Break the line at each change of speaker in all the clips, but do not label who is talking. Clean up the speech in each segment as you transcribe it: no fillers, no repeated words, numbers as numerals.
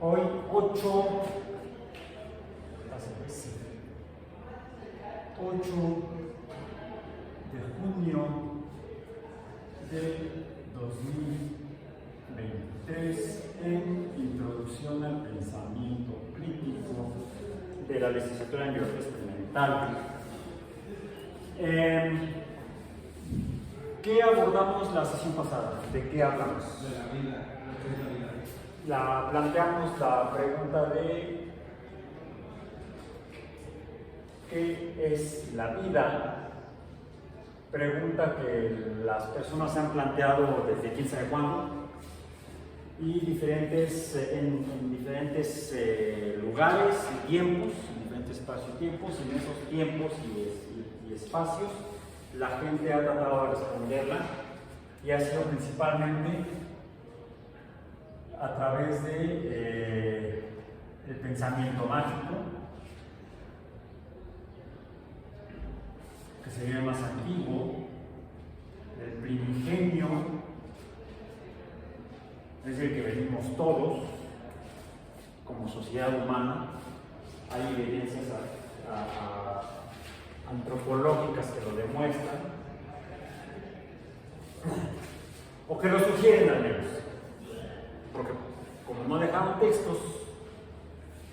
Hoy 8 de junio del 2023 en Introducción al Pensamiento Crítico de la Licenciatura en Biología Experimental. ¿Qué abordamos la sesión pasada? ¿De qué hablamos?
De la vida.
Planteamos la pregunta de ¿qué es la vida? Pregunta que las personas se han planteado desde quién sabe cuándo y en diferentes lugares y tiempos, en diferentes espacios y tiempos. En esos tiempos y espacios la gente ha tratado de responderla y ha sido principalmente a través de el pensamiento mágico, que sería el más antiguo, el primigenio, es el que venimos todos como sociedad humana. Hay evidencias antropológicas que lo demuestran o que lo sugieren al menos, porque como no dejaron textos,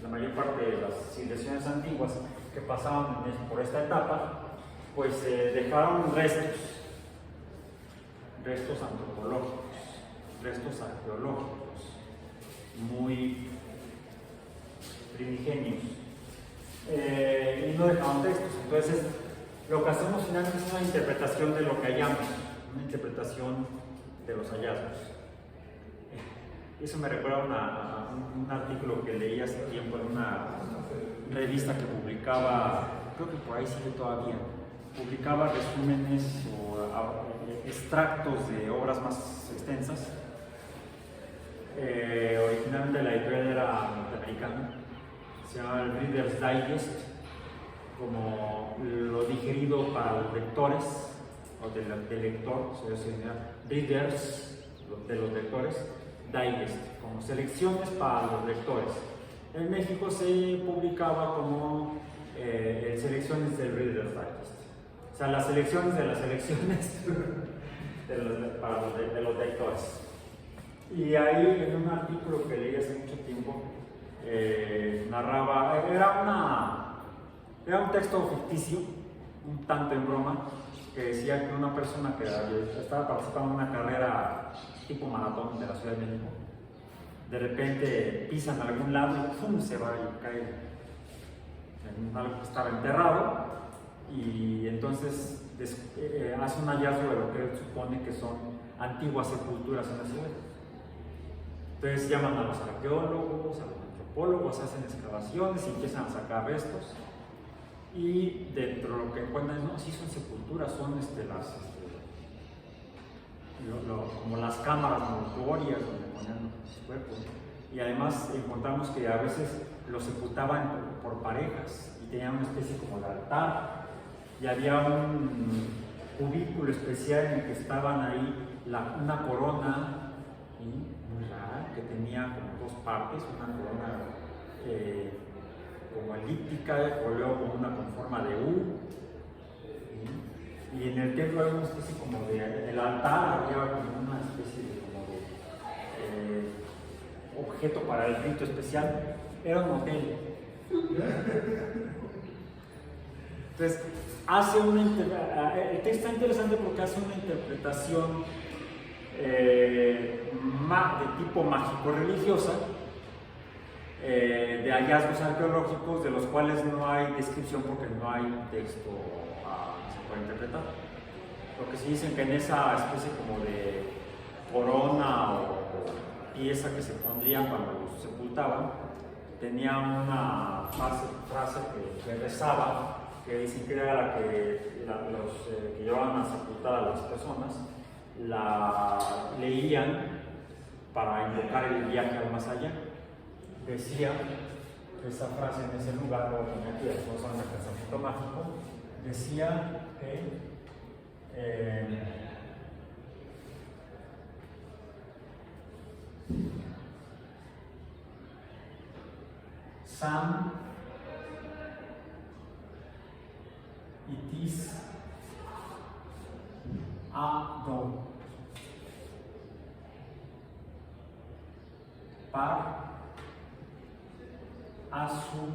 la mayor parte de las civilizaciones antiguas que pasaban por esta etapa, pues dejaron restos antropológicos, restos arqueológicos muy primigenios, y no dejaron textos. Entonces lo que hacemos finalmente es una interpretación de lo que hallamos, una interpretación de los hallazgos. Eso me recuerda a un artículo que leí hace tiempo en una revista que publicaba, creo que por ahí sigue todavía, publicaba resúmenes o extractos de obras más extensas. Originalmente la editorial era norteamericana, se llama el Reader's Digest, como lo digerido para los lectores, o del lector, se denomina Readers, de los lectores, Digest, como selecciones para los lectores. En México se publicaba como selecciones del Reader's Digest, o sea, las selecciones de las selecciones de los lectores. Y ahí, en un artículo que leí hace mucho tiempo, narraba, era un texto ficticio, un tanto en broma, que decía que una persona que estaba participando en una carrera tipo maratón de la Ciudad de México, de repente pisa en algún lado y ¡pum!, se va y cae en algo que estaba enterrado, y entonces hace un hallazgo de lo que él supone que son antiguas sepulturas en la ciudad. Entonces llaman a los arqueólogos, a los antropólogos, hacen excavaciones y empiezan a sacar restos, y dentro de lo que encuentran, no, sí son sepulturas, son como las cámaras mortuorias donde ponían los cuerpos. Y además encontramos que a veces los sepultaban por parejas y tenían una especie como de altar, y había un cubículo especial en el que estaban ahí una corona muy rara, que tenía como dos partes, una corona como elíptica, o luego como una con forma de U, y en el templo había una especie como de, el altar había como una especie de objeto para el rito especial, era un hotel. Entonces el texto está interesante porque hace una interpretación de tipo mágico-religiosa, de hallazgos arqueológicos de los cuales no hay descripción porque no hay texto que se pueda interpretar. Lo que sí dicen que en esa especie como de corona o pieza que se pondrían cuando los sepultaban, tenía una frase que rezaba, que dicen que era la que los que llevaban a sepultar a las personas la leían para invocar el viaje al más allá. Decía esa frase en ese lugar, luego tenía aquí, las cosas de pensamiento mágico, decía que Sam itis ado par asu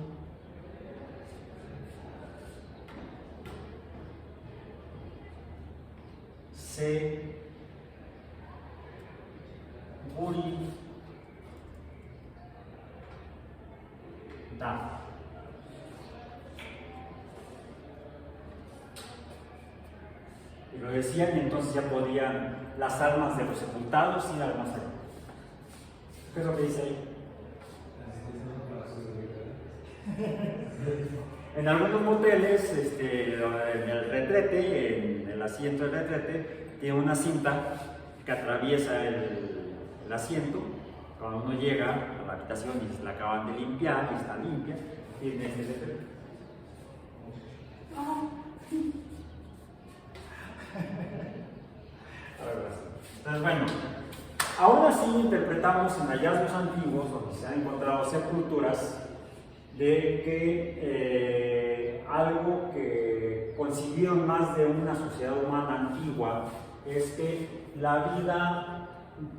se guri da. Y lo decían, y entonces ya podían las almas de los sepultados ir al más allá. ¿Qué es lo que dice ahí? En algunos moteles, en el retrete, en el asiento del retrete, tiene una cinta que atraviesa el asiento. Cuando uno llega a la habitación y la acaban de limpiar, y está limpia, tiene ese retrete. Entonces, bueno, aún así interpretamos en hallazgos antiguos, donde se han encontrado sepulturas, de que algo que concibieron más de una sociedad humana antigua es que la vida,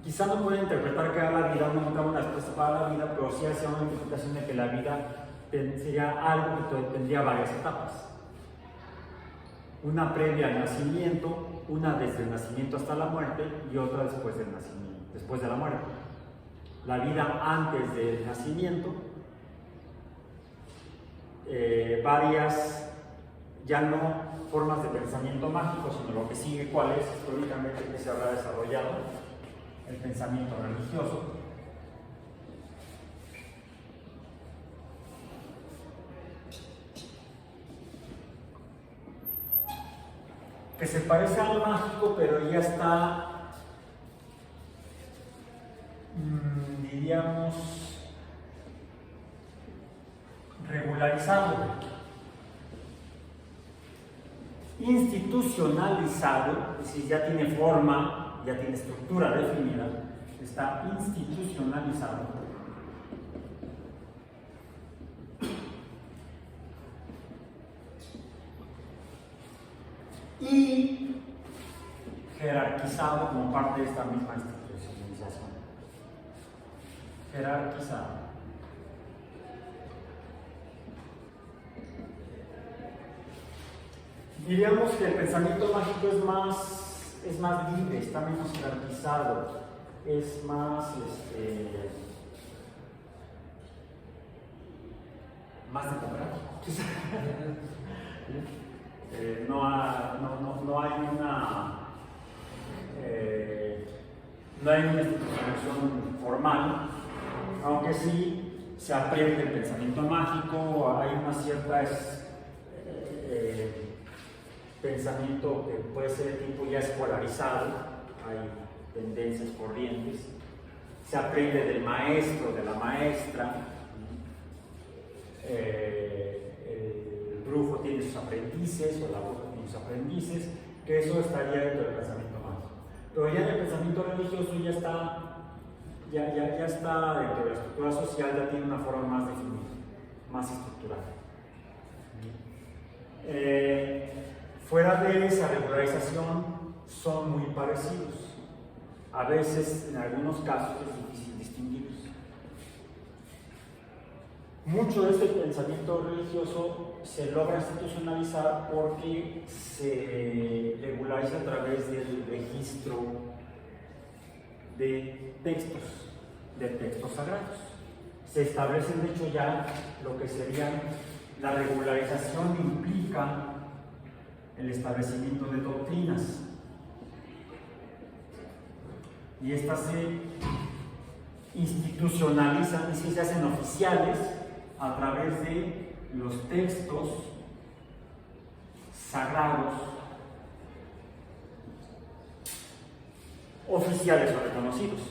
quizá no pueden interpretar que era la vida, no encontramos una respuesta para la vida, pero sí hacía una interpretación de que la vida sería algo que tendría varias etapas. Una previa al nacimiento, una desde el nacimiento hasta la muerte y otra después del nacimiento, después de la muerte. La vida antes del nacimiento, varias, ya no formas de pensamiento mágico, sino lo que sigue, cuál es históricamente que se habrá desarrollado, el pensamiento religioso. Que se parece al mágico, pero ya está, diríamos, regularizado, institucionalizado, es decir, ya tiene forma, ya tiene estructura definida, está institucionalizado. Y jerarquizado como parte de esta misma institucionalización. Jerarquizado. Diríamos que el pensamiento mágico es más libre, está menos jerarquizado, es más democrático. No hay una institucionalización formal, aunque sí se aprende el pensamiento mágico, hay una cierta pensamiento que puede ser de tipo ya escolarizado, hay tendencias, corrientes, se aprende del maestro, de la maestra, el brujo tiene sus aprendices o la bruja tiene sus aprendices, que eso estaría dentro del pensamiento mágico. Pero ya en el pensamiento religioso ya está dentro de la estructura social, ya tiene una forma más definida, más estructurada. Fuera de esa regularización son muy parecidos. A veces, en algunos casos, es difícil distinguirlos. Mucho de este pensamiento religioso se logra institucionalizar porque se regulariza a través del registro de textos sagrados. Se establecen, de hecho, ya lo que sería la regularización implica el establecimiento de doctrinas. Y estas se institucionalizan, es decir, se hacen oficiales a través de los textos sagrados oficiales o reconocidos.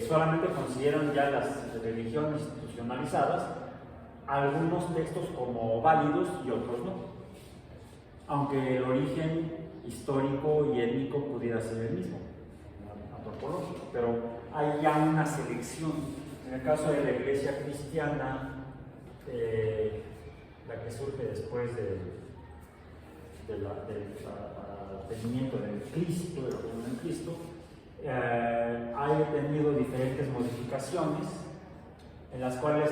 Solamente consideran ya las religiones institucionalizadas algunos textos como válidos y otros no, aunque el origen histórico y étnico pudiera ser el mismo, antropológico, pero hay ya una selección. En el caso de la iglesia cristiana, la que surge después del advenimiento del Cristo, de la reunión del Cristo, ha tenido diferentes modificaciones en las cuales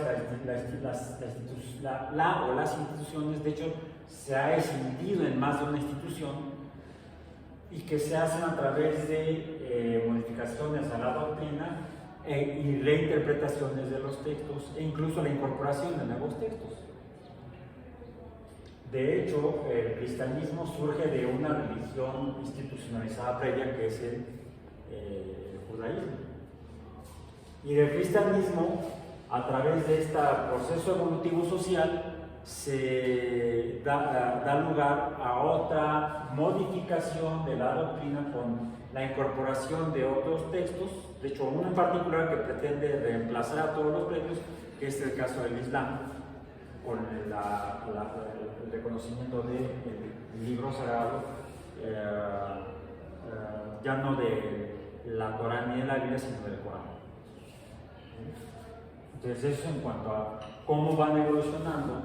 las instituciones, de hecho, se ha escindido en más de una institución y que se hacen a través de modificaciones a la doctrina y reinterpretaciones de los textos e incluso la incorporación de nuevos textos. De hecho, el cristianismo surge de una religión institucionalizada previa que es el judaísmo. Y del cristianismo, a través de este proceso evolutivo social, se da lugar a otra modificación de la doctrina con la incorporación de otros textos, de hecho uno en particular que pretende reemplazar a todos los previos, que es el caso del Islam, con el reconocimiento del libro sagrado, ya no de la Torá ni de la Biblia, sino del Corán. Entonces eso en cuanto a cómo van evolucionando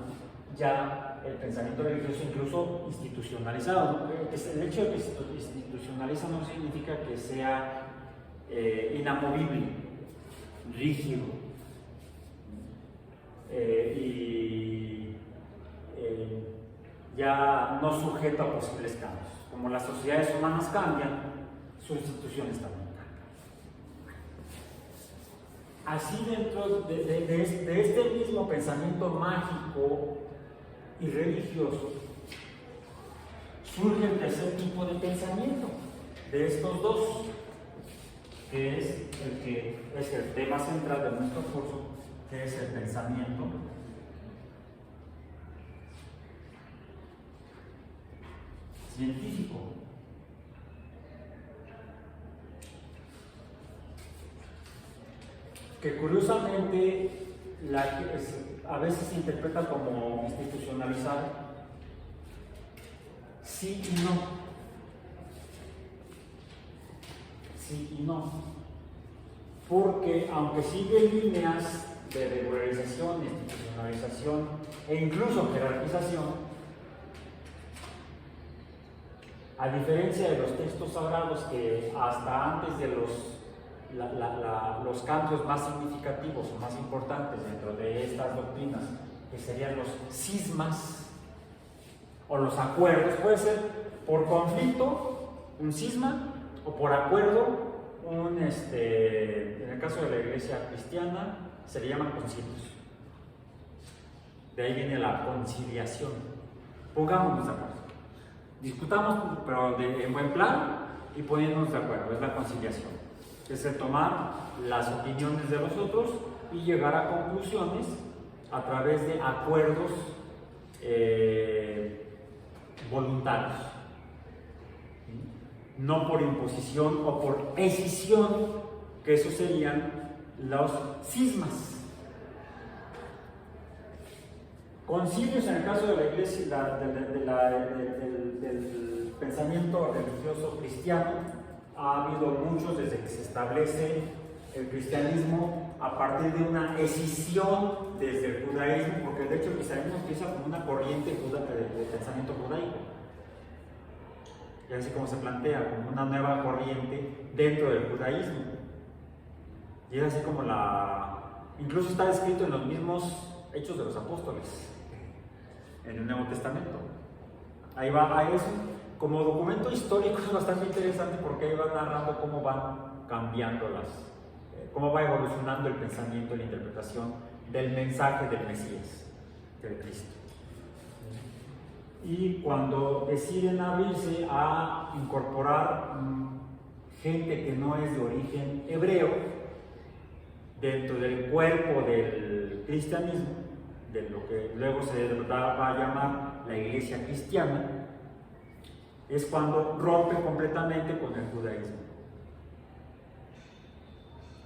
ya el pensamiento religioso, incluso institucionalizado, ¿no? El hecho de que se institucionaliza no significa que sea inamovible, rígido y ya no sujeto a posibles cambios. Como las sociedades humanas cambian, sus instituciones también cambian. Así dentro de este mismo pensamiento mágico y religioso surge el tercer tipo de pensamiento de estos dos, que es el tema central de nuestro curso, que es el pensamiento científico. Que curiosamente a veces se interpreta como institucionalizado, sí y no. Sí y no. Porque aunque sigue líneas de regularización, institucionalización e incluso jerarquización, a diferencia de los textos sagrados que hasta antes de los cambios más significativos o más importantes dentro de estas doctrinas, que serían los cismas o los acuerdos, puede ser por conflicto un cisma o por acuerdo en el caso de la iglesia cristiana se le llaman concilios. De ahí viene la conciliación. Pongámonos de acuerdo, discutamos pero en buen plan y poniéndonos de acuerdo, es la conciliación. Es el tomar las opiniones de los otros y llegar a conclusiones a través de acuerdos voluntarios, no por imposición o por escisión, que esos serían los cismas. Concilios en el caso de la iglesia, del pensamiento religioso cristiano, ha habido muchos desde que se establece el cristianismo a partir de una escisión desde el judaísmo, porque de hecho el cristianismo empieza como una corriente de pensamiento judaico. Y así como se plantea, como una nueva corriente dentro del judaísmo. Y es así como incluso está descrito en los mismos Hechos de los Apóstoles, en el Nuevo Testamento. Ahí va a eso. Como documento histórico es bastante interesante porque ahí va narrando cómo van cambiando cómo va evolucionando el pensamiento y la interpretación del mensaje del Mesías, del Cristo. Y cuando deciden abrirse a incorporar gente que no es de origen hebreo dentro del cuerpo del cristianismo, de lo que luego se va a llamar la iglesia cristiana, es cuando rompe completamente con el judaísmo.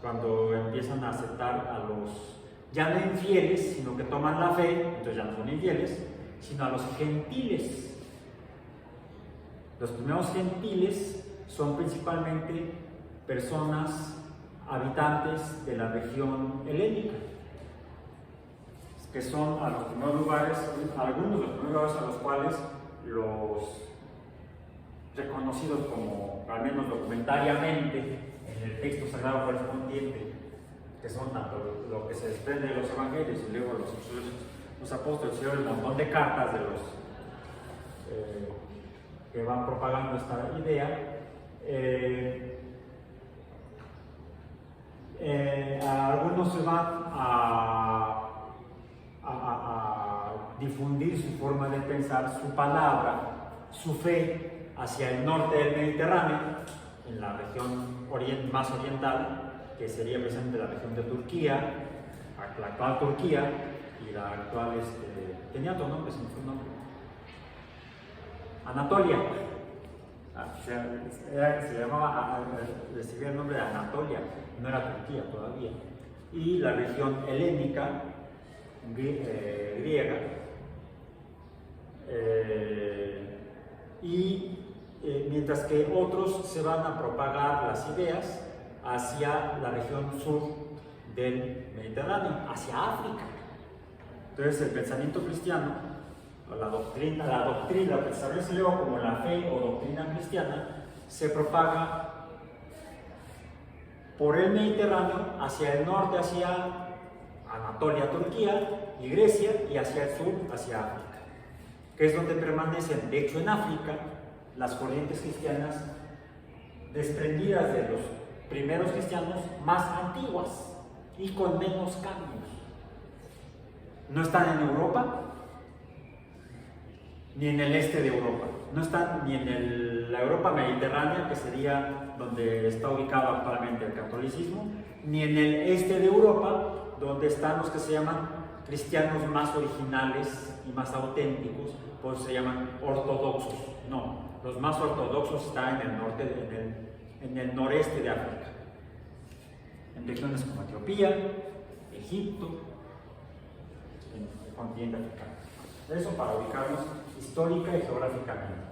Cuando empiezan a aceptar a los ya no infieles, sino que toman la fe, entonces ya no son infieles, sino a los gentiles. Los primeros gentiles son principalmente personas habitantes de la región helénica, que son a los primeros lugares, algunos de los primeros lugares a los cuales los reconocidos como, al menos documentariamente, en el texto sagrado correspondiente, que son tanto lo que se desprende de los evangelios y luego los apóstoles y el montón de cartas de los que van propagando esta idea. Algunos se van a difundir su forma de pensar, su palabra, su fe hacia el norte del Mediterráneo, en la región más oriental, que sería precisamente la región de Turquía, la actual Turquía, y la actual, tenía otro nombre, se me fue el nombre, Anatolia. Se llamaba, recibía el nombre de Anatolia, no era Turquía todavía, y la región helénica, griega, mientras que otros se van a propagar las ideas hacia la región sur del Mediterráneo, hacia África. Entonces el pensamiento cristiano, la doctrina, lo que se establece luego como la fe o doctrina cristiana, se propaga por el Mediterráneo hacia el norte, hacia Anatolia, Turquía y Grecia, y hacia el sur, hacia África, que es donde permanecen. De hecho, en África, las corrientes cristianas desprendidas de los primeros cristianos más antiguas y con menos cambios. No están en Europa, ni en el este de Europa. No están ni en la Europa mediterránea, que sería donde está ubicado actualmente el catolicismo, ni en el este de Europa, donde están los que se llaman cristianos más originales y más auténticos, pues se llaman ortodoxos. No, los más ortodoxos están en el norte, en el noreste de África, en regiones como Etiopía, Egipto, en el continente africano. Eso para ubicarnos histórica y geográficamente.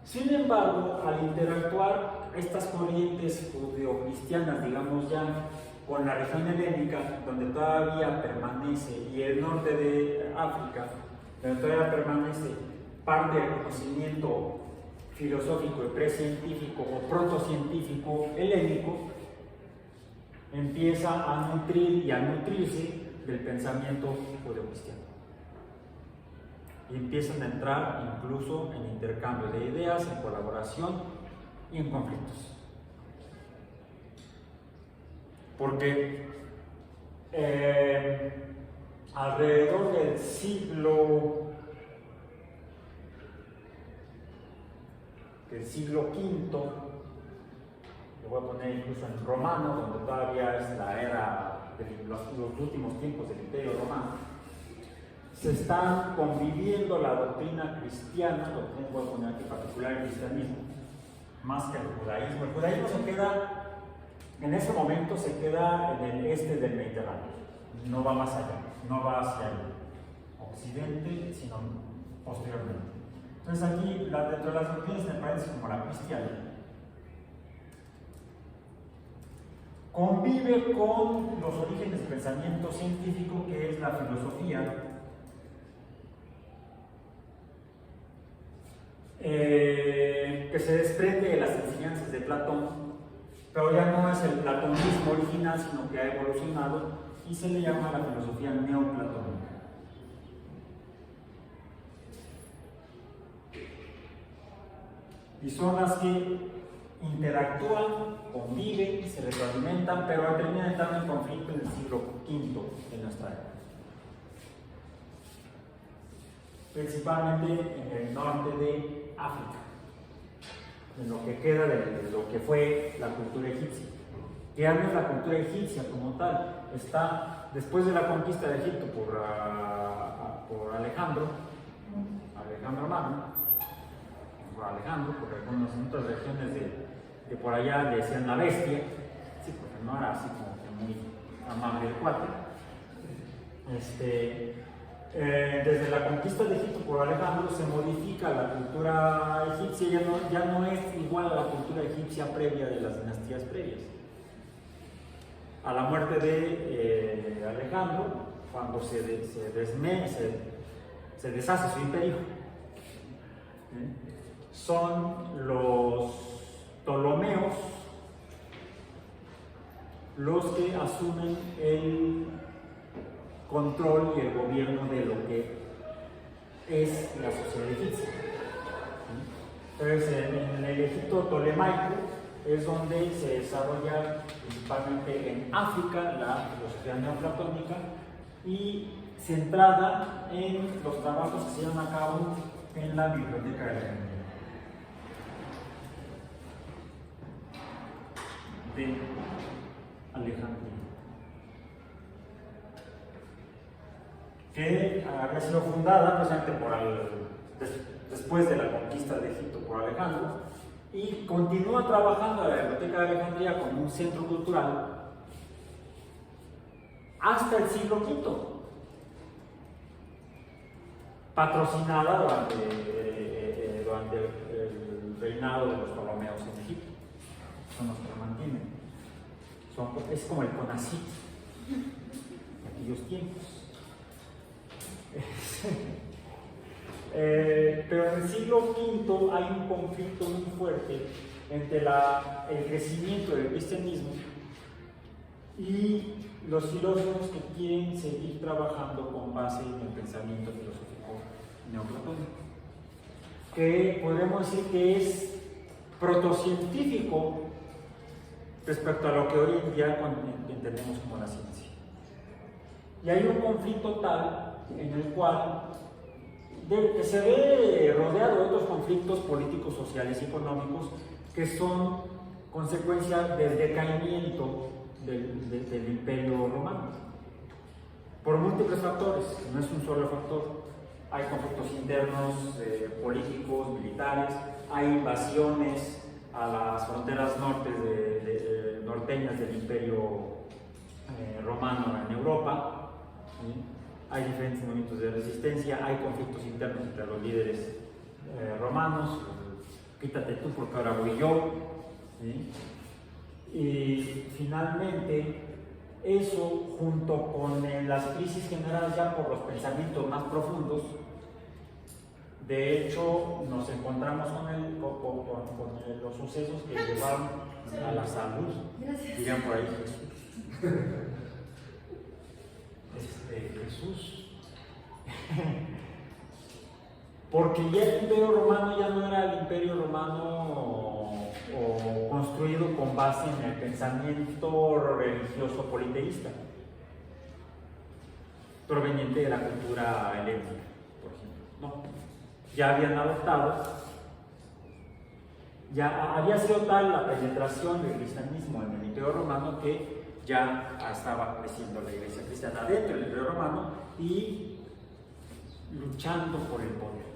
Sin embargo, al interactuar estas corrientes judeocristianas, digamos ya, con la región helénica, donde todavía permanece, y el norte de África, donde todavía permanece parte del conocimiento filosófico y precientífico o protocientífico helénico, empieza a nutrir y a nutrirse del pensamiento judeocristiano. Y empiezan a entrar incluso en intercambio de ideas, en colaboración y en conflictos. Porque alrededor del siglo V, lo voy a poner incluso en romano, donde todavía es la era de los últimos tiempos del Imperio Romano, se están conviviendo la doctrina cristiana, voy a poner aquí particular el cristianismo, más que el judaísmo. El judaísmo se queda, en ese momento se queda en el este del Mediterráneo, no va más allá, no va hacia el occidente, sino posteriormente. Entonces aquí, dentro de las doctrinas me parece como la cristiana, convive con los orígenes del pensamiento científico, que es la filosofía, que se desprende de las enseñanzas de Platón, pero ya no es el platonismo original, sino que ha evolucionado y se le llama la filosofía neoplatónica. Y son las que interactúan, conviven, se retroalimentan, pero terminan entrando en conflicto en el siglo V de nuestra era. Principalmente en el norte de África, en lo que queda de lo que fue la cultura egipcia. Que ya no es la cultura egipcia como tal, está después de la conquista de Egipto por Alejandro Magno, porque algunas en otras regiones de por allá le decían la bestia, sí, porque no era así como que muy amable el cuate. Desde la conquista de Egipto por Alejandro se modifica la cultura egipcia, ya no es igual a la cultura egipcia previa de las dinastías previas. A la muerte de Alejandro, cuando se deshace su imperio, son los Ptolomeos los que asumen el control y el gobierno de lo que es la sociedad egipcia. Entonces, en el Egipto tolemaico es donde se desarrolla principalmente en África la filosofía neoplatónica y centrada en los trabajos que se llevan a cabo en la Biblioteca de Alejandría. Que había sido fundada precisamente después de la conquista de Egipto por Alejandro, y continúa trabajando la Biblioteca de Alejandría como un centro cultural hasta el siglo V, patrocinada durante el reinado de los Ptolomeos en Egipto. Son los que lo mantienen. Es como el CONACYT de aquellos tiempos. Pero en el siglo V hay un conflicto muy fuerte entre el crecimiento del cristianismo y los filósofos que quieren seguir trabajando con base en el pensamiento filosófico neoplatónico, que podemos decir que es protocientífico respecto a lo que hoy en día entendemos como la ciencia. Y hay un conflicto tal en el cual que se ve rodeado de otros conflictos políticos, sociales y económicos que son consecuencia del decaimiento del Imperio Romano por múltiples factores, no es un solo factor. Hay conflictos internos, políticos, militares, hay invasiones a las fronteras norteñas del Imperio Romano en Europa, ¿sí? Hay diferentes movimientos de resistencia, hay conflictos internos entre los líderes romanos, quítate tú porque ahora voy yo, ¿sí? Y finalmente eso, junto con las crisis generadas ya por los pensamientos más profundos, de hecho nos encontramos con los sucesos que llevaron a la salud, dirían por ahí Jesús. Jesús. Porque ya el Imperio Romano ya no era el Imperio Romano construido con base en el pensamiento religioso politeísta, proveniente de la cultura helénica, por ejemplo. No, ya habían adoptado, ya había sido tal la penetración del cristianismo en el Imperio Romano que ya estaba creciendo la iglesia cristiana dentro del Imperio Romano y luchando por el poder.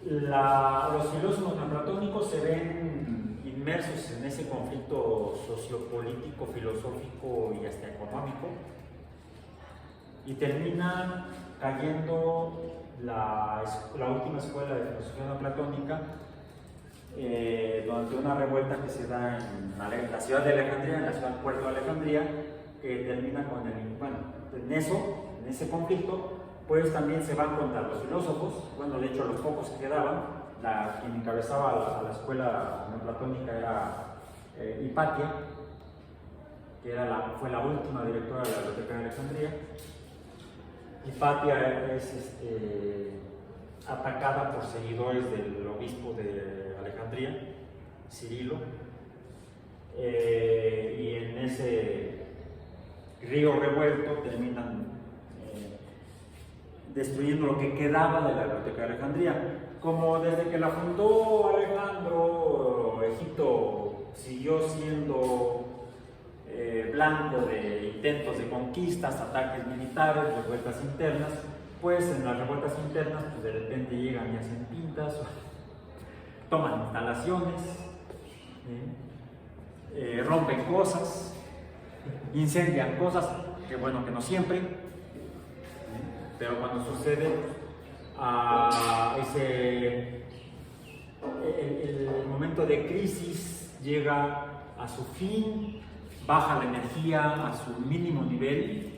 Los filósofos neoplatónicos se ven inmersos en ese conflicto sociopolítico, filosófico y hasta económico, y terminan cayendo la última escuela de filosofía neoplatónica durante una revuelta que se da en la ciudad de Alejandría, en la ciudad puerto de Alejandría, que termina con en ese conflicto, pues también se van contra los filósofos. Bueno, de hecho los pocos que quedaban, quien encabezaba a la escuela neoplatónica era Hipatia, que fue la última directora de la Biblioteca de Alejandría. Hipatia es atacada por seguidores del obispo de Alejandría, Cirilo, y en ese río revuelto terminan destruyendo lo que quedaba de la Biblioteca de Alejandría. Como desde que la fundó Alejandro, Egipto siguió siendo blanco de intentos de conquistas, ataques militares, revueltas internas, pues en las revueltas internas pues de repente llegan y hacen pintas, toman instalaciones, rompen cosas, incendian cosas, qué bueno que no siempre, pero cuando sucede el momento de crisis llega a su fin, baja la energía a su mínimo nivel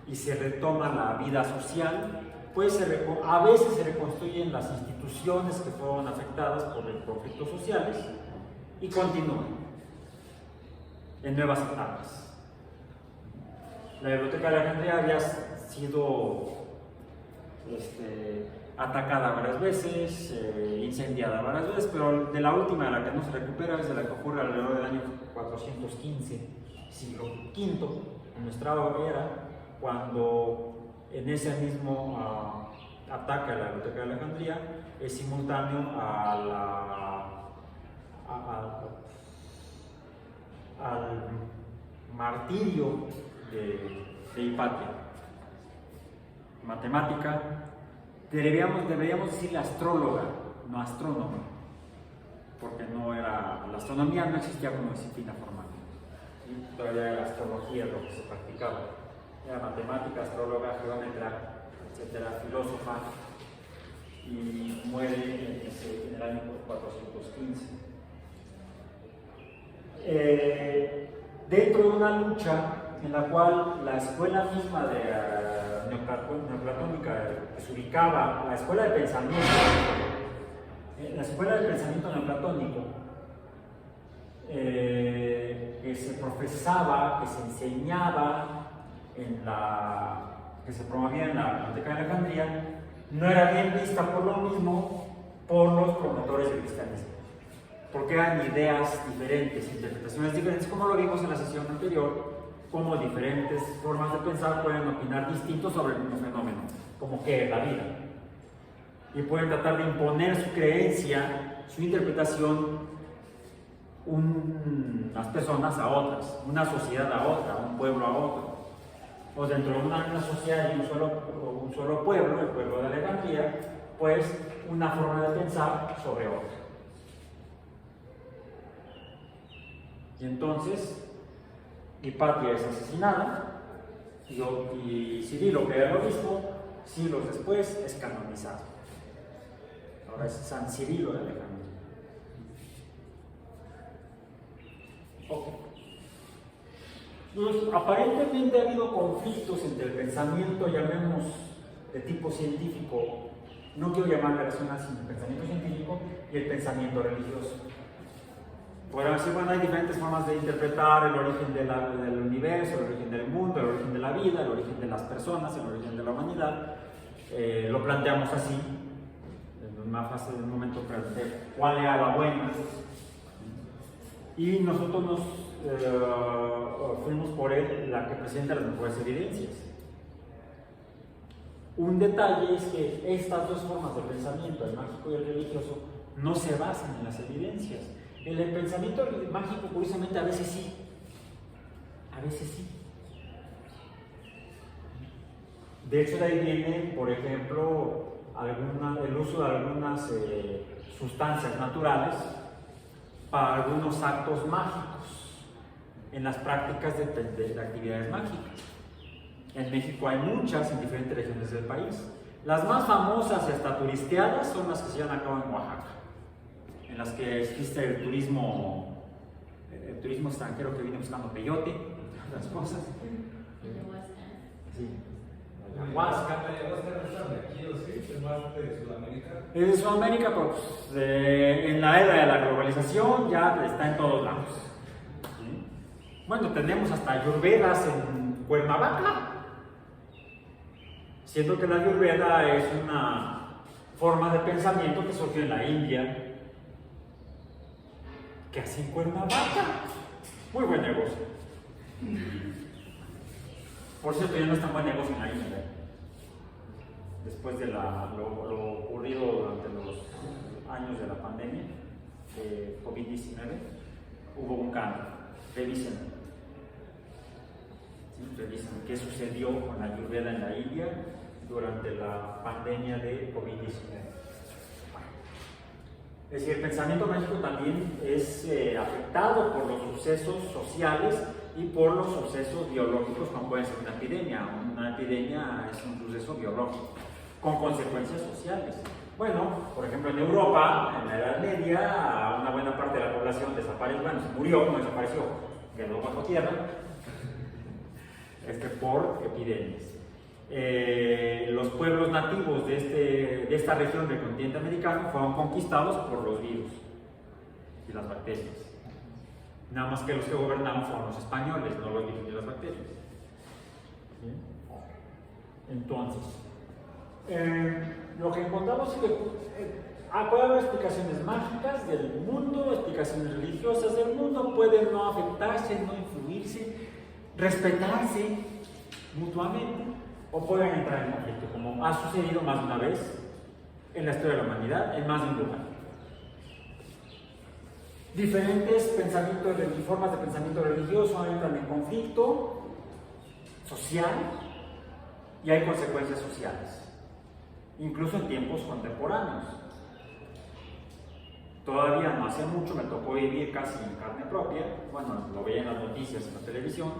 y se retoma la vida social, pues a veces se reconstruyen las instituciones que fueron afectadas por los conflictos sociales y continúan en nuevas etapas. La Biblioteca de Alejandría había sido atacada varias veces, incendiada varias veces, pero de la última, de la que no se recupera, es de la que ocurre alrededor del año 415, siglo V, en nuestra era, cuando en ese mismo ataque a la Biblioteca de Alejandría es simultáneo al martirio de Hipatia. Matemática, deberíamos decirle astróloga, no astrónoma, porque la astronomía no existía como disciplina formal, ¿sí? Todavía era astrología lo que se practicaba, era matemática, astróloga, geómetra, etcétera, filósofa, y muere en el año 415. Dentro de una lucha en la cual la escuela misma neoplatónica que se ubicaba, la escuela de pensamiento neoplatónico, que se profesaba, que se enseñaba, que se promovía en la Biblioteca de Alejandría, no era bien vista por lo mismo por los promotores del cristianismo, porque eran ideas diferentes, interpretaciones diferentes, como lo vimos en la sesión anterior, como diferentes formas de pensar pueden opinar distintos sobre el mismo fenómeno, como que es la vida, y pueden tratar de imponer su creencia, su interpretación, unas personas a otras, una sociedad a otra, un pueblo a otro, o dentro de una sociedad y un solo pueblo, el pueblo de Alejandría, pues una forma de pensar sobre otra. Y entonces Hipatia es asesinada y Cirilo, que era el obispo, siglos después es canonizado. Ahora es San Cirilo de Alejandría. Okay. Entonces, aparentemente ha habido conflictos entre el pensamiento, llamemos de tipo científico, no quiero llamarle racional, sino el pensamiento científico y el pensamiento religioso. Podemos decir, bueno, hay diferentes formas de interpretar el origen del universo, el origen del mundo, el origen de la vida, el origen de las personas, el origen de la humanidad. Lo planteamos así, en una fase, en un momento, cuál era la buena. Y nosotros nos fuimos por la que presenta las mejores evidencias. Un detalle es que estas dos formas de pensamiento, el mágico y el religioso, no se basan en las evidencias. En el pensamiento mágico, curiosamente, a veces sí. A veces sí. De hecho, de ahí viene, por ejemplo, el uso de algunas sustancias naturales para algunos actos mágicos en las prácticas de actividades mágicas. En México hay muchas en diferentes regiones del país. Las más famosas y hasta turisteadas son las que se llevan a cabo en Oaxaca, en las que existe el turismo extranjero que viene buscando peyote, entre otras cosas. Sí. La ayahuasca. ¿La ayahuasca no está de aquí o sí? ¿Es más de Sudamérica? Es de Sudamérica, pero pues, en la era de la globalización ya está en todos lados. ¿Sí? Bueno, tenemos hasta ayurvedas en Cuernavaca. Siendo que la ayurveda es una forma de pensamiento que surgió en la India. ¿Qué hace en Cuernavaca? Muy buen negocio. Por cierto, ya no es tan buen negocio en la India. Después de lo ocurrido durante los años de la pandemia, COVID-19, hubo un cambio. Revisen. ¿Sí? Revisen qué sucedió con la ayurveda en la India durante la pandemia de COVID-19. Es decir, el pensamiento mágico también es afectado por los sucesos sociales y por los sucesos biológicos como puede ser una epidemia. Una epidemia es un suceso biológico con consecuencias sociales. Bueno, por ejemplo en Europa, en la Edad Media, una buena parte de la población desapareció, bueno, se murió, no desapareció, quedó bajo tierra, por epidemias. Los pueblos nativos de esta región del continente americano fueron conquistados por los virus y las bacterias. Nada más que los que gobernaron fueron los españoles, no los virus y las bacterias. ¿Bien? Entonces, lo que encontramos es que puede haber explicaciones mágicas del mundo, explicaciones religiosas del mundo, pueden no afectarse, no influirse, respetarse mutuamente, o pueden entrar en conflicto, como ha sucedido más de una vez en la historia de la humanidad, en más de un lugar. Diferentes pensamientos y formas de pensamiento religioso entran en conflicto social y hay consecuencias sociales, incluso en tiempos contemporáneos. Todavía no hace mucho me tocó vivir casi en carne propia, bueno, lo veía en las noticias, en la televisión,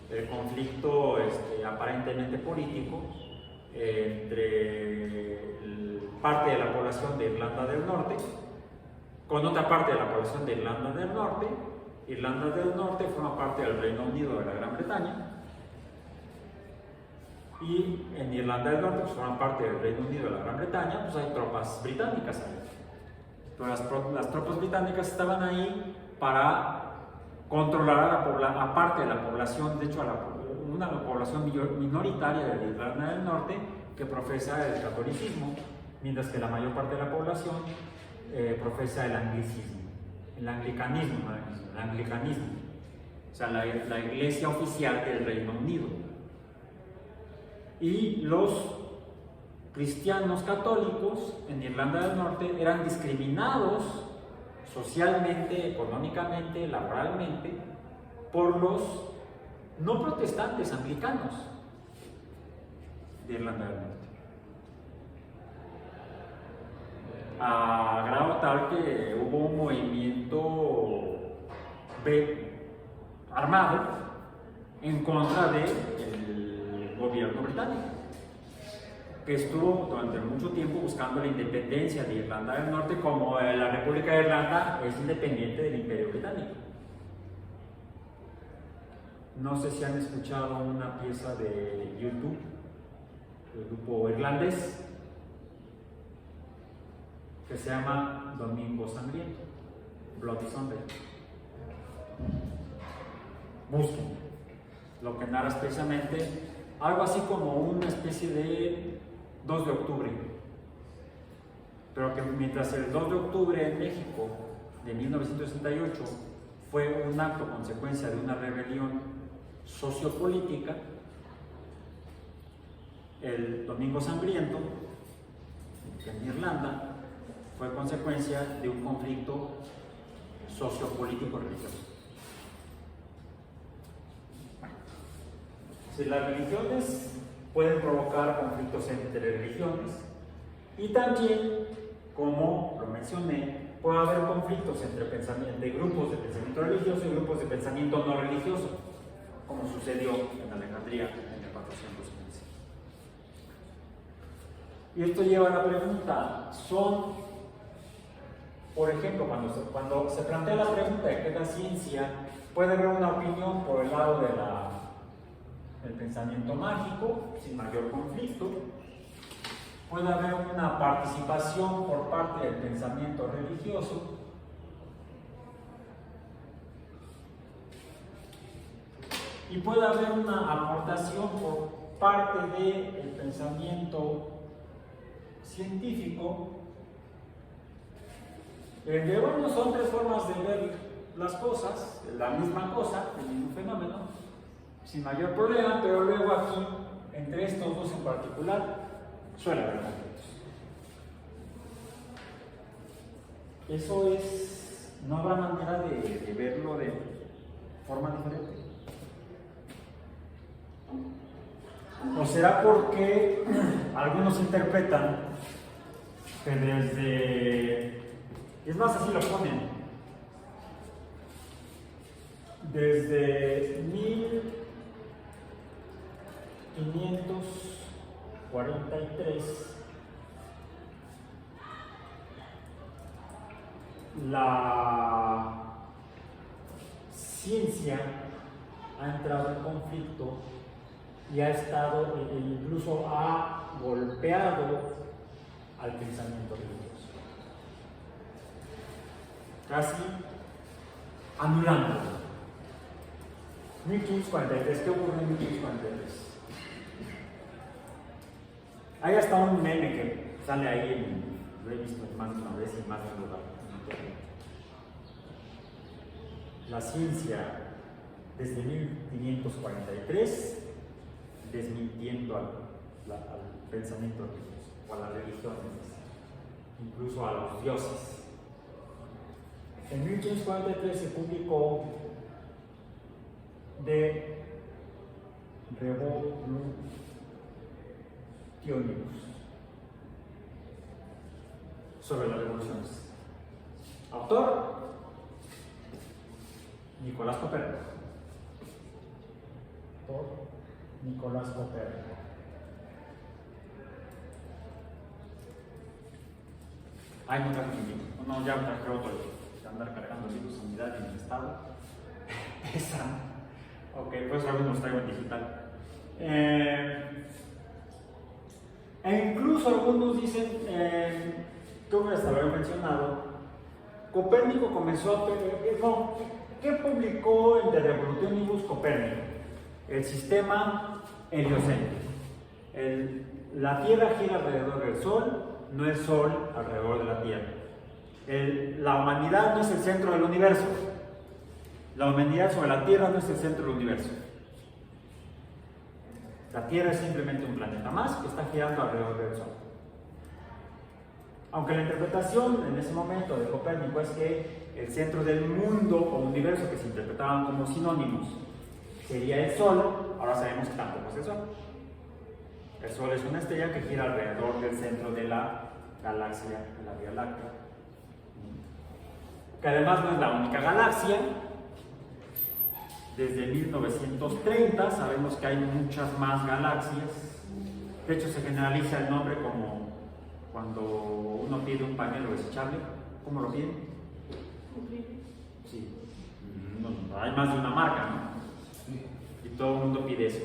el conflicto aparentemente político entre parte de la población de Irlanda del Norte con otra parte de la población de Irlanda del Norte. Irlanda del Norte forma parte del Reino Unido de la Gran Bretaña y en Irlanda del Norte, pues forma parte del Reino Unido de la Gran Bretaña, pues hay tropas británicas ahí. Entonces las tropas británicas estaban ahí para controlar a parte de la población, de hecho una población minoritaria de Irlanda del Norte que profesa el catolicismo, mientras que la mayor parte de la población profesa el anglicismo, el anglicanismo, o sea, la iglesia oficial del Reino Unido. Y los cristianos católicos en Irlanda del Norte eran discriminados socialmente, económicamente, laboralmente, por los no protestantes anglicanos de Irlanda del Norte. A grado tal que hubo un movimiento armado en contra del gobierno británico, que estuvo durante mucho tiempo buscando la independencia de Irlanda del Norte, como la República de Irlanda es independiente del Imperio Británico. No sé si han escuchado una pieza de YouTube, del grupo irlandés, que se llama Domingo Sangriento, Bloody Sunday. Busquen. Lo que narra es precisamente algo así como una especie de 2 de octubre, pero que mientras el 2 de octubre en México de 1968 fue un acto consecuencia de una rebelión sociopolítica, el Domingo Sangriento en Irlanda fue consecuencia de un conflicto sociopolítico religioso. Si las religiones pueden provocar conflictos entre religiones y también, como lo mencioné, puede haber conflictos entre de grupos de pensamiento religioso y grupos de pensamiento no religioso, como sucedió en Alejandría en el 415. Y esto lleva a la pregunta, por ejemplo, cuando se plantea la pregunta de qué es la ciencia, puede haber una opinión por el lado del pensamiento mágico, sin mayor conflicto. Puede haber una participación por parte del pensamiento religioso. Y puede haber una aportación por parte del pensamiento científico. Bueno, son 3 formas de ver las cosas, la misma cosa, el mismo fenómeno, sin mayor problema, pero luego aquí, entre estos dos en particular, suele haber conflictos. Eso no habrá manera de verlo de forma diferente. ¿O será porque algunos interpretan que es más, así lo ponen, desde
43, la ciencia ha entrado en conflicto y ha estado, incluso ha golpeado al pensamiento religioso, casi anulándolo. 1543, ¿qué ocurrió en 1543? Hay hasta un meme que sale ahí, lo he visto más de una vez y más de un lugar. La ciencia desde 1543 desmintiendo al pensamiento religioso o a las religiones, incluso a los dioses. En 1543 se publicó De Revolutionibus sobre las revoluciones. Autor Nicolás Copérnico. Nicolás Copérnico. Hay muchas libros. No, ya me traje otro libro. Andar cargando libros a unidad en el estado. Pesan. Ok, pues algunos los traigo en digital. Incluso algunos dicen, creo que hasta lo había mencionado, Copérnico comenzó a... ¿Qué publicó en De Revolutionibus Copérnico? El sistema heliocéntrico. La Tierra gira alrededor del Sol, no el Sol alrededor de la Tierra. La humanidad no es el centro del universo. La humanidad sobre la Tierra no es el centro del universo. La Tierra es simplemente un planeta más que está girando alrededor del Sol. Aunque la interpretación en ese momento de Copérnico es que el centro del mundo o universo, que se interpretaban como sinónimos, sería el Sol, ahora sabemos que tampoco es el Sol. El Sol es una estrella que gira alrededor del centro de la galaxia, de la Vía Láctea, que además no es la única galaxia. Desde 1930 sabemos que hay muchas más galaxias. De hecho, se generaliza el nombre como cuando uno pide un pañuelo desechable. ¿Cómo lo piden? Sí. Hay más de una marca, ¿no? Y todo el mundo pide eso.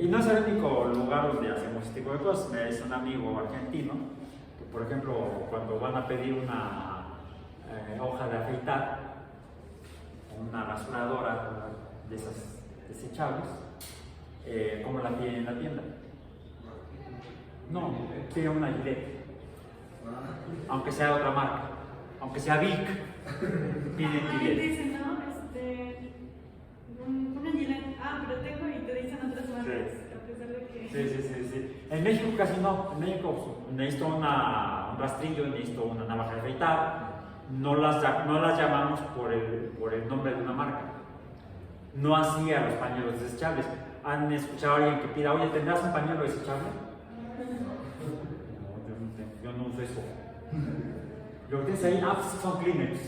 Y no es el único lugar donde hacemos este tipo de cosas. Me dice un amigo argentino que, por ejemplo, cuando van a pedir una hoja de afeitar, una rasuradora de esas desechables, ¿cómo la piden en la tienda? No, pide una Gillette, aunque sea de otra marca, aunque sea Vic, piden Gillette.
Dicen, ¿no? Una Gillette, pero tengo, y te dicen otras marcas, sí. A pesar de que...
Sí. En México casi no. En México necesito un rastrillo, necesito una navaja de afeitar. No las llamamos por el nombre de una marca. No así a los pañuelos desechables. ¿Han escuchado a alguien que pida, oye, ¿tendrás un pañuelo desechable? No, yo no uso eso. Lo que tienes ahí, son Kleenex.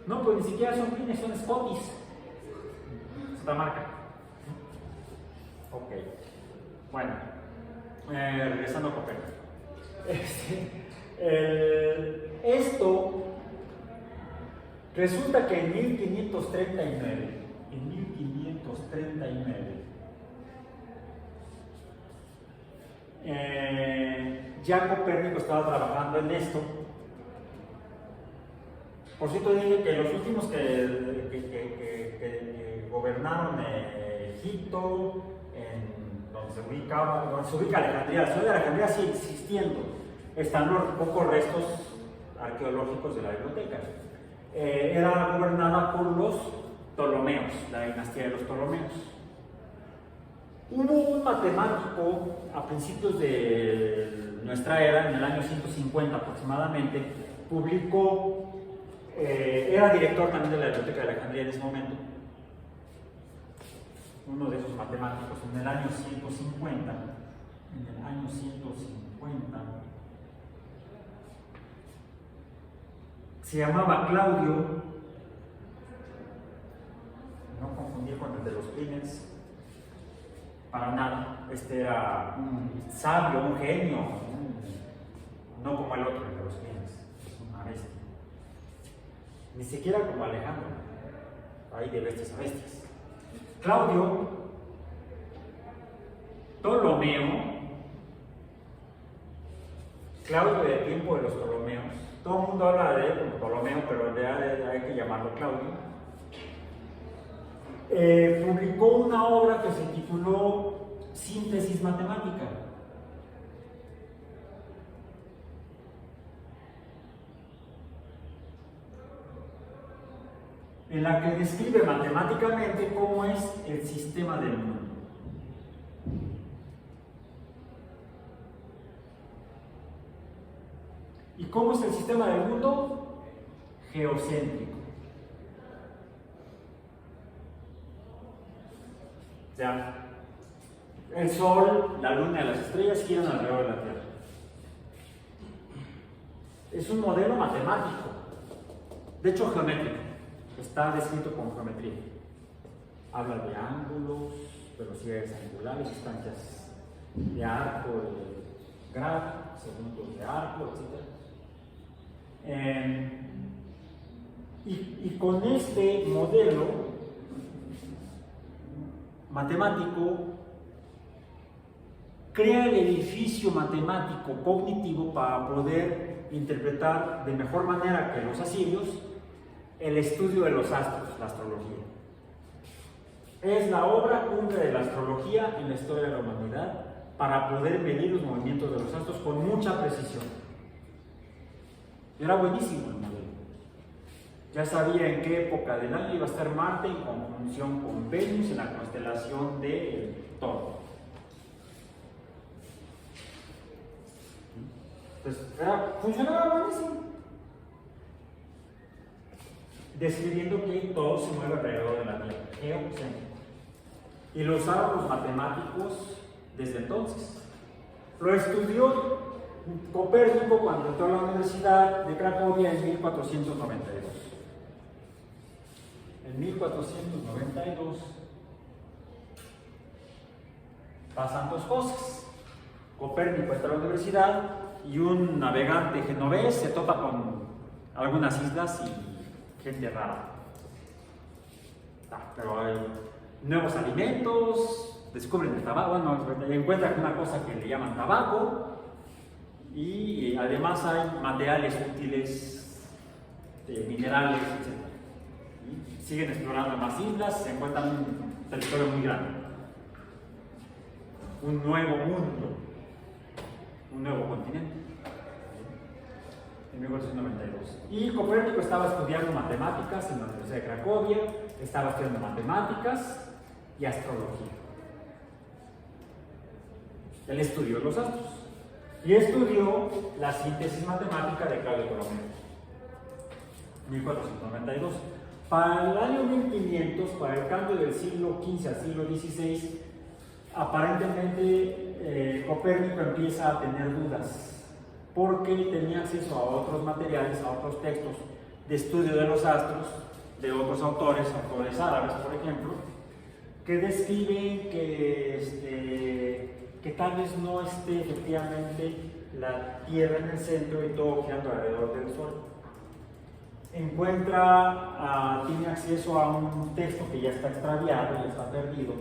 No, pues ni siquiera son Kleenex, son Scotties. Es otra marca. Ok. Bueno, regresando a Copérnico. Esto resulta que en 1539, ya Copérnico estaba trabajando en esto. Por cierto, dije que los últimos que gobernaron Egipto, donde se ubica Alejandría, la ciudad de Alejandría sigue existiendo. Están los pocos restos arqueológicos de la biblioteca. Era gobernada por los Ptolomeos, la dinastía de los Ptolomeos. Hubo un matemático a principios de nuestra era, en el año 150 aproximadamente, publicó, era director también de la biblioteca de Alejandría en ese momento, uno de esos matemáticos en el año 150, se llamaba Claudio, no confundir con el de los Kleenex, para nada, este era un sabio, un genio, no como el otro, el de los bienes, es una bestia. Ni siquiera como Alejandro, ahí de bestias a bestias. Claudio, Ptolomeo, Claudio del tiempo de los Ptolomeos, todo el mundo habla de él como Ptolomeo, pero en realidad hay que llamarlo Claudio. Publicó una obra que se tituló Síntesis Matemática. En la que describe matemáticamente cómo es el sistema del mundo. ¿Y cómo es el sistema del mundo? Geocéntrico. O sea, el Sol, la Luna y las estrellas giran alrededor de la Tierra. Es un modelo matemático, de hecho geométrico, está descrito con geometría. Habla de ángulos, velocidades angulares, distancias de arco, de grado, segundos de arco, etc. Y con este modelo matemático crea el edificio matemático cognitivo para poder interpretar de mejor manera que los asirios el estudio de los astros, la astrología. Es la obra cumbre de la astrología en la historia de la humanidad para poder medir los movimientos de los astros con mucha precisión. Era buenísimo el modelo. Ya sabía en qué época del año iba a estar Marte en conjunción con Venus en la constelación de Toro. Entonces, funcionaba buenísimo. Describiendo que todo se mueve alrededor de la Tierra, geocéntrico. Y lo usaron los matemáticos desde entonces. Lo estudió Copérnico cuando entró a la Universidad de Cracovia en 1492. En 1492 pasan dos cosas. Copérnico entra a la universidad y un navegante genovés se topa con algunas islas y gente rara. Pero hay nuevos alimentos, descubren el tabaco, bueno, encuentran una cosa que le llaman tabaco y además hay materiales útiles, minerales, etc. Y siguen explorando más islas, se encuentran un territorio muy grande, un nuevo mundo, un nuevo continente. En 1492. Y Copérnico estaba estudiando matemáticas en la Universidad de Cracovia, estaba estudiando matemáticas y astrología. Él estudió los astros y estudió la síntesis matemática de Claudio Ptolomeo. 1492. Para el año 1500, para el cambio del siglo XV al siglo XVI, aparentemente Copérnico empieza a tener dudas porque tenía acceso a otros materiales, a otros textos de estudio de los astros, de otros autores árabes, por ejemplo, que describen que tal vez no esté efectivamente la Tierra en el centro y todo girando alrededor del Sol. Tiene acceso a un texto que ya está extraviado, ya está perdido,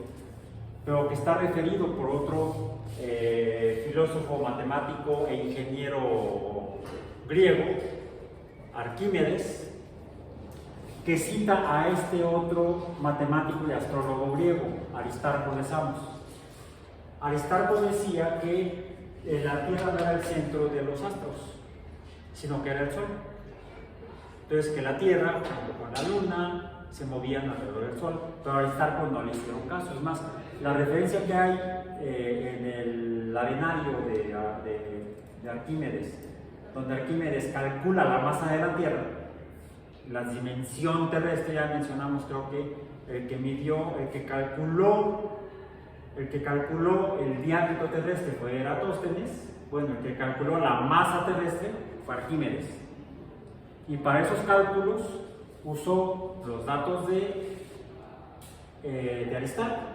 pero que está referido por otro filósofo, matemático e ingeniero griego, Arquímedes, que cita a este otro matemático y astrólogo griego, Aristarco de Samos. Aristarco decía que la Tierra no era el centro de los astros, sino que era el Sol. Entonces que la Tierra, junto con la Luna, se movían alrededor del Sol, pero a Aristarco no le hicieron caso. Es más, la referencia que hay en el Arenario de Arquímedes, donde Arquímedes calcula la masa de la Tierra, la dimensión terrestre, ya mencionamos, creo que el que calculó el diámetro terrestre fue Eratóstenes. Bueno, el que calculó la masa terrestre fue Arquímedes. Y para esos cálculos usó los datos de Aristarco.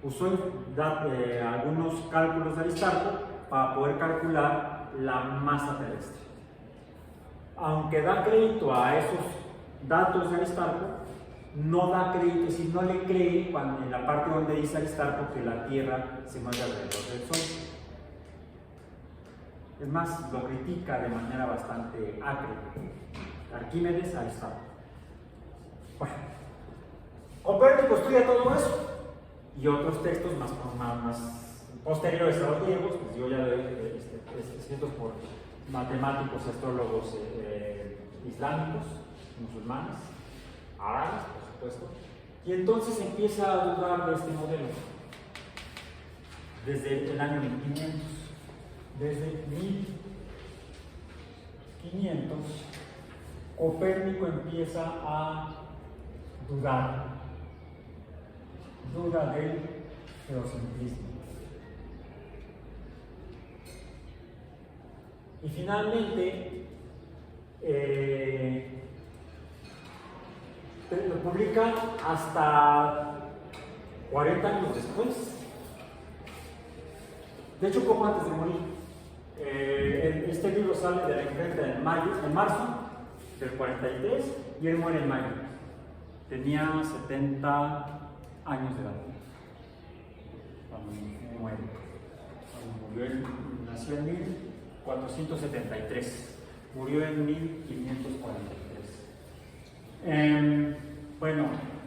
usó algunos cálculos de Aristarco para poder calcular la masa terrestre. Aunque da crédito a esos datos de Aristarco, no da crédito, es decir, no le cree en la parte donde dice Aristarco que la Tierra se mueve alrededor del Sol. Es más, lo critica de manera bastante acre. Arquímedes, Aristarco. Bueno, Copérnico estudia todo eso y otros textos más posteriores a los griegos, pues yo ya lo he escritos por matemáticos, astrólogos islámicos, musulmanes, árabes, por supuesto, y entonces empieza a dudar de este modelo desde el año 1500. Desde 1500, Copérnico empieza a dudar, duda del geocentrismo. Y finalmente, lo publica hasta 40 años después. De hecho, poco antes de morir. Este libro sale de la imprenta en marzo del 43 y él muere en mayo. Tenía 70 años de edad cuando muere. Cuando murió, nació en 1473, murió en 1543. Bueno,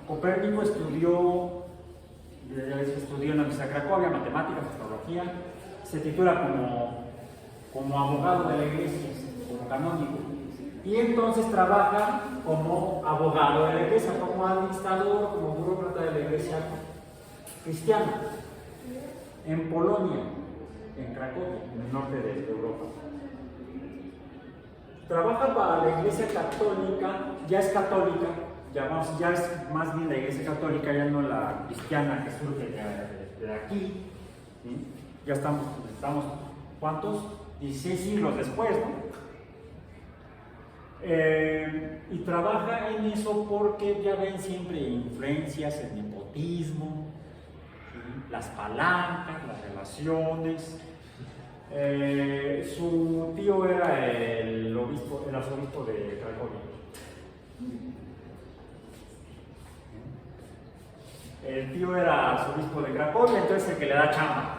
Copérnico estudió en la Universidad de Cracovia, matemáticas, astrología. Se titula como abogado de la iglesia, como canónico, y entonces trabaja como abogado de la iglesia, como administrador, como burócrata de la iglesia cristiana, en Polonia, en Cracovia, en el norte de Europa. Trabaja para la iglesia católica, ya es católica, ya es más bien la iglesia católica, ya no la cristiana que surge de aquí, ¿sí? Ya estamos, ¿cuántos? 16 siglos después, ¿no? Y trabaja en eso porque ya ven siempre influencias, el nepotismo, ¿sí? Las palancas, las relaciones. Su tío era el arzobispo de Cracovia. El tío era arzobispo de Cracovia, entonces el que le da chamba.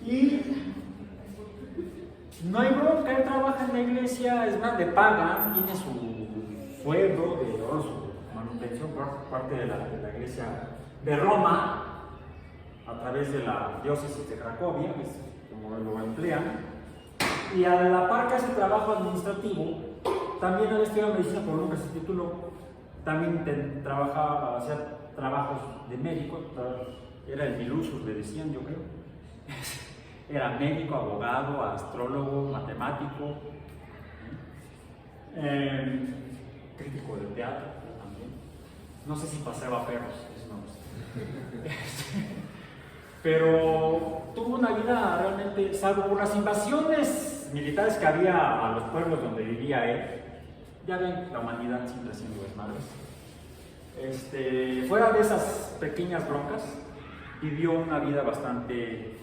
Y no hay bronca, él trabaja en la iglesia, es más, le pagan, tiene su sueldo, su manutención por parte de la iglesia de Roma, a través de la diócesis de Cracovia, es como lo emplean, y a la par que hace trabajo administrativo, también había estudiado medicina por un se tituló, también hacía trabajos de médico, era el Milusus, le decían, yo creo. Era médico, abogado, astrólogo, matemático, crítico de teatro también. No sé si paseaba perros, eso no lo sé. Pero tuvo una vida realmente, salvo por las invasiones militares que había a los pueblos donde vivía él. Ya ven, la humanidad siempre haciendo desmadres. Fuera de esas pequeñas broncas, vivió una vida bastante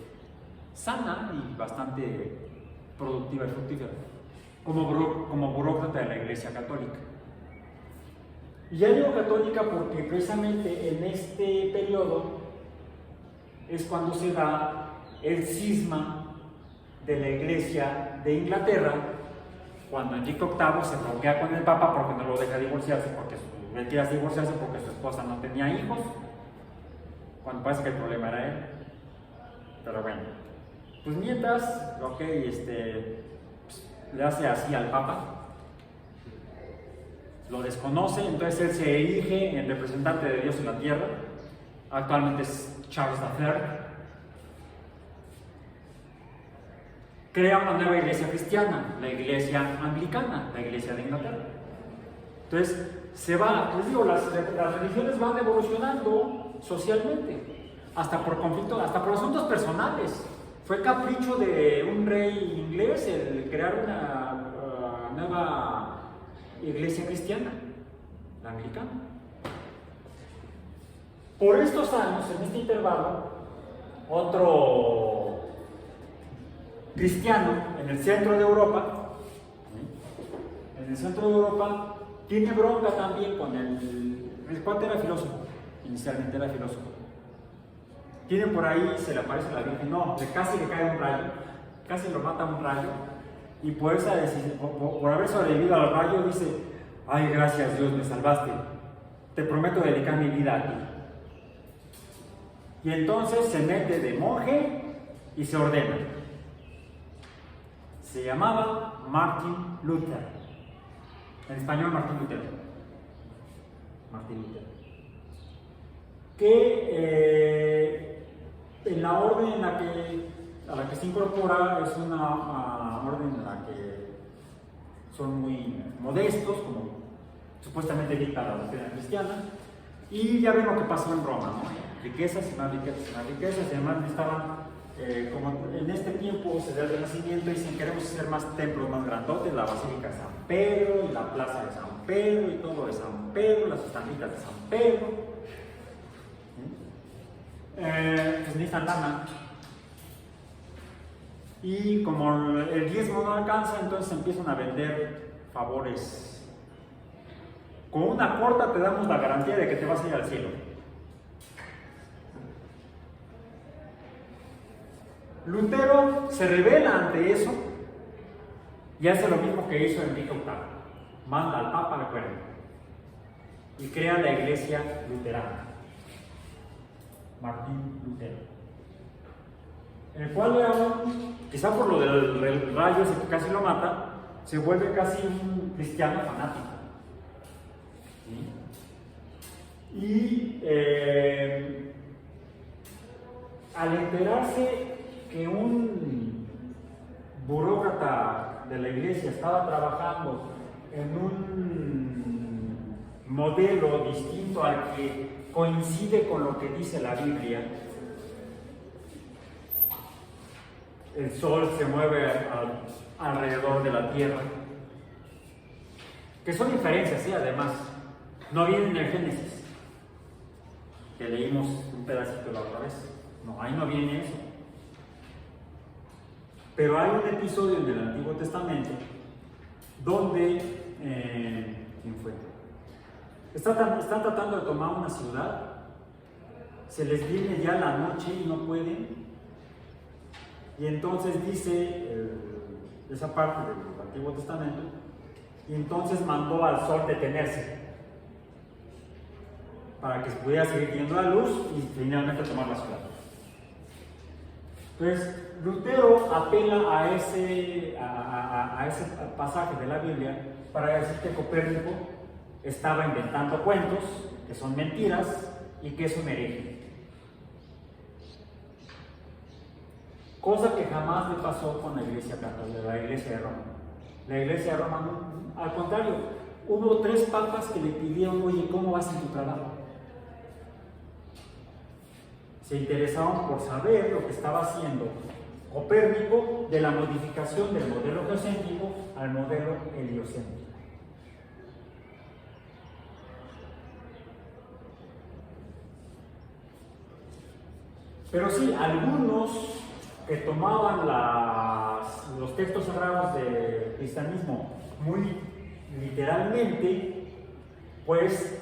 sana y bastante productiva y fructífera, como burócrata de la Iglesia Católica. Y ya digo católica porque precisamente en este periodo es cuando se da el cisma de la Iglesia de Inglaterra, cuando Enrique VIII se bloquea con el Papa porque no lo deja divorciarse, porque su esposa no tenía hijos, cuando parece que el problema era él. Pero bueno, pues mientras, le hace así al Papa, lo desconoce, entonces él se erige en representante de Dios en la tierra. Actualmente es Charles III. Crea una nueva iglesia cristiana, la iglesia anglicana, la iglesia de Inglaterra. Entonces se va, les digo, las religiones van evolucionando socialmente, hasta por conflicto, hasta por asuntos personales. Fue capricho de un rey inglés el crear una nueva iglesia cristiana, la anglicana. Por estos años, en este intervalo, otro cristiano en el centro de Europa, tiene bronca también con el cuate era filósofo, inicialmente era filósofo. Tiene por ahí, se le aparece la Virgen, no, casi le cae un rayo, casi lo mata un rayo, y por haber sobrevivido al rayo dice, ay, gracias Dios, me salvaste, te prometo dedicar mi vida a ti. Y entonces se mete de monje y se ordena. Se llamaba Martin Luther. En español, Martín Lutero. Que en la orden a la que se incorpora es una orden en la que son muy modestos, como supuestamente dicta la doctrina cristiana, y ya ven lo que pasó en Roma, ¿no? Riquezas y más riquezas y más riquezas, y además estaban, como en este tiempo se da el Renacimiento, dicen queremos hacer más templos más grandotes, la Basílica de San Pedro, y la Plaza de San Pedro, y todo de San Pedro, las estampitas de San Pedro. Pues necesitan lana. Y como el diezmo no alcanza, entonces empiezan a vender favores. Con una corta te damos la garantía de que te vas a ir al cielo. Lutero se revela ante eso y hace lo mismo que hizo Enrique VIII. Manda al Papa al cuerno y crea la Iglesia Luterana. Martín Lutero. En el cual León, quizá por lo del rayo ese que casi lo mata, se vuelve casi un cristiano fanático. ¿Sí? Y al enterarse que un burócrata de la iglesia estaba trabajando en un modelo distinto al que coincide con lo que dice la Biblia, el sol se mueve alrededor de la tierra, que son diferencias, ¿sí? Además, no vienen en el Génesis, que leímos un pedacito la otra vez, no, ahí no viene eso. Pero hay un episodio en el Antiguo Testamento donde, ¿quién fue? Están tratando de tomar una ciudad, se les viene ya la noche y no pueden, y entonces dice esa parte del Antiguo Testamento, y entonces mandó al sol detenerse para que se pudiera seguir teniendo la luz y finalmente tomar la ciudad. Entonces, Lutero apela a ese pasaje de la Biblia para decir que Copérnico estaba inventando cuentos, que son mentiras y que es un hereje. Cosa que jamás le pasó con la Iglesia Católica, la Iglesia de Roma. La Iglesia de Roma, no, al contrario, hubo 3 papas que le pidieron, oye, ¿cómo vas en tu trabajo? Se interesaban por saber lo que estaba haciendo Copérnico de la modificación del modelo geocéntrico al modelo heliocéntrico. Pero sí, algunos que tomaban los textos sagrados del cristianismo muy literalmente, pues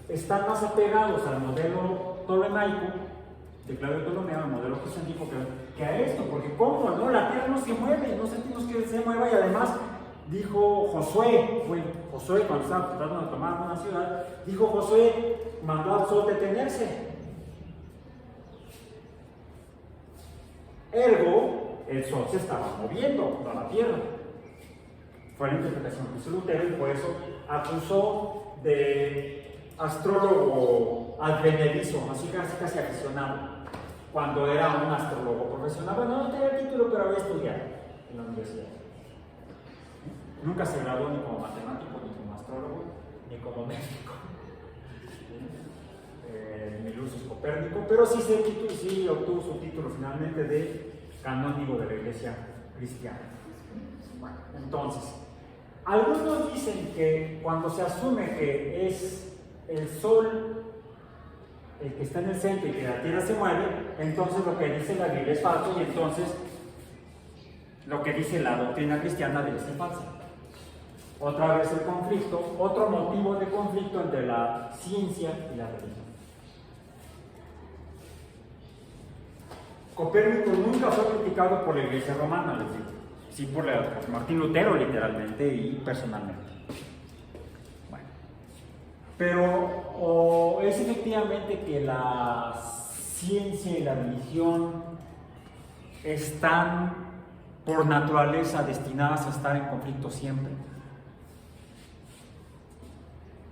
están más apegados al modelo ptolemaico de Claudio Ptolomeo, al modelo geocéntrico, que a esto, porque ¿cómo no? La Tierra no se mueve, no sentimos que se mueva, y además dijo Josué cuando estaba tratando de tomar una ciudad, dijo Josué, mandó al sol detenerse. Ergo, el sol se estaba moviendo a la Tierra. Fue la interpretación que hizo Lutero, y por eso acusó de astrólogo advenedizo, así casi aficionado, cuando era un astrólogo profesional. Bueno, no tenía el título, pero había estudiado en la universidad. Nunca se graduó ni como matemático, ni como astrólogo, ni como médico. Ni Lucius Copérnico, pero sí obtuvo su título finalmente de canónigo de la Iglesia cristiana. Bueno, entonces, algunos dicen que cuando se asume que es el sol el que está en el centro y que la Tierra se mueve, entonces lo que dice la Biblia es falso y entonces lo que dice la doctrina cristiana debe ser falsa. Otra vez el conflicto, otro motivo de conflicto entre la ciencia y la religión. Copérnico nunca fue criticado por la Iglesia romana, les digo, sí por Martín Lutero literalmente y personalmente. Bueno, pero es efectivamente que la ciencia y la religión están por naturaleza destinadas a estar en conflicto siempre.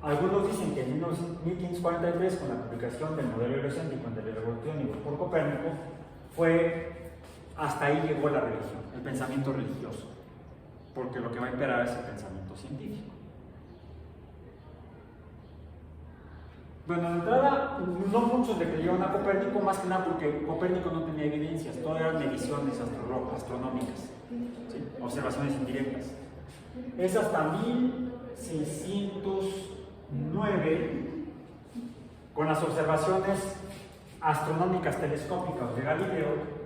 Algunos dicen que en 1543, con la publicación del modelo heliocéntrico entre la revolución y por Copérnico, hasta ahí llegó la religión, el pensamiento religioso, porque lo que va a imperar es el pensamiento científico. Bueno, de entrada, no muchos le creyeron a Copérnico, más que nada porque Copérnico no tenía evidencias, todo eran mediciones astronómicas, ¿sí? Observaciones indirectas. Es hasta 1609, con las observaciones astronómicas telescópicas de Galileo,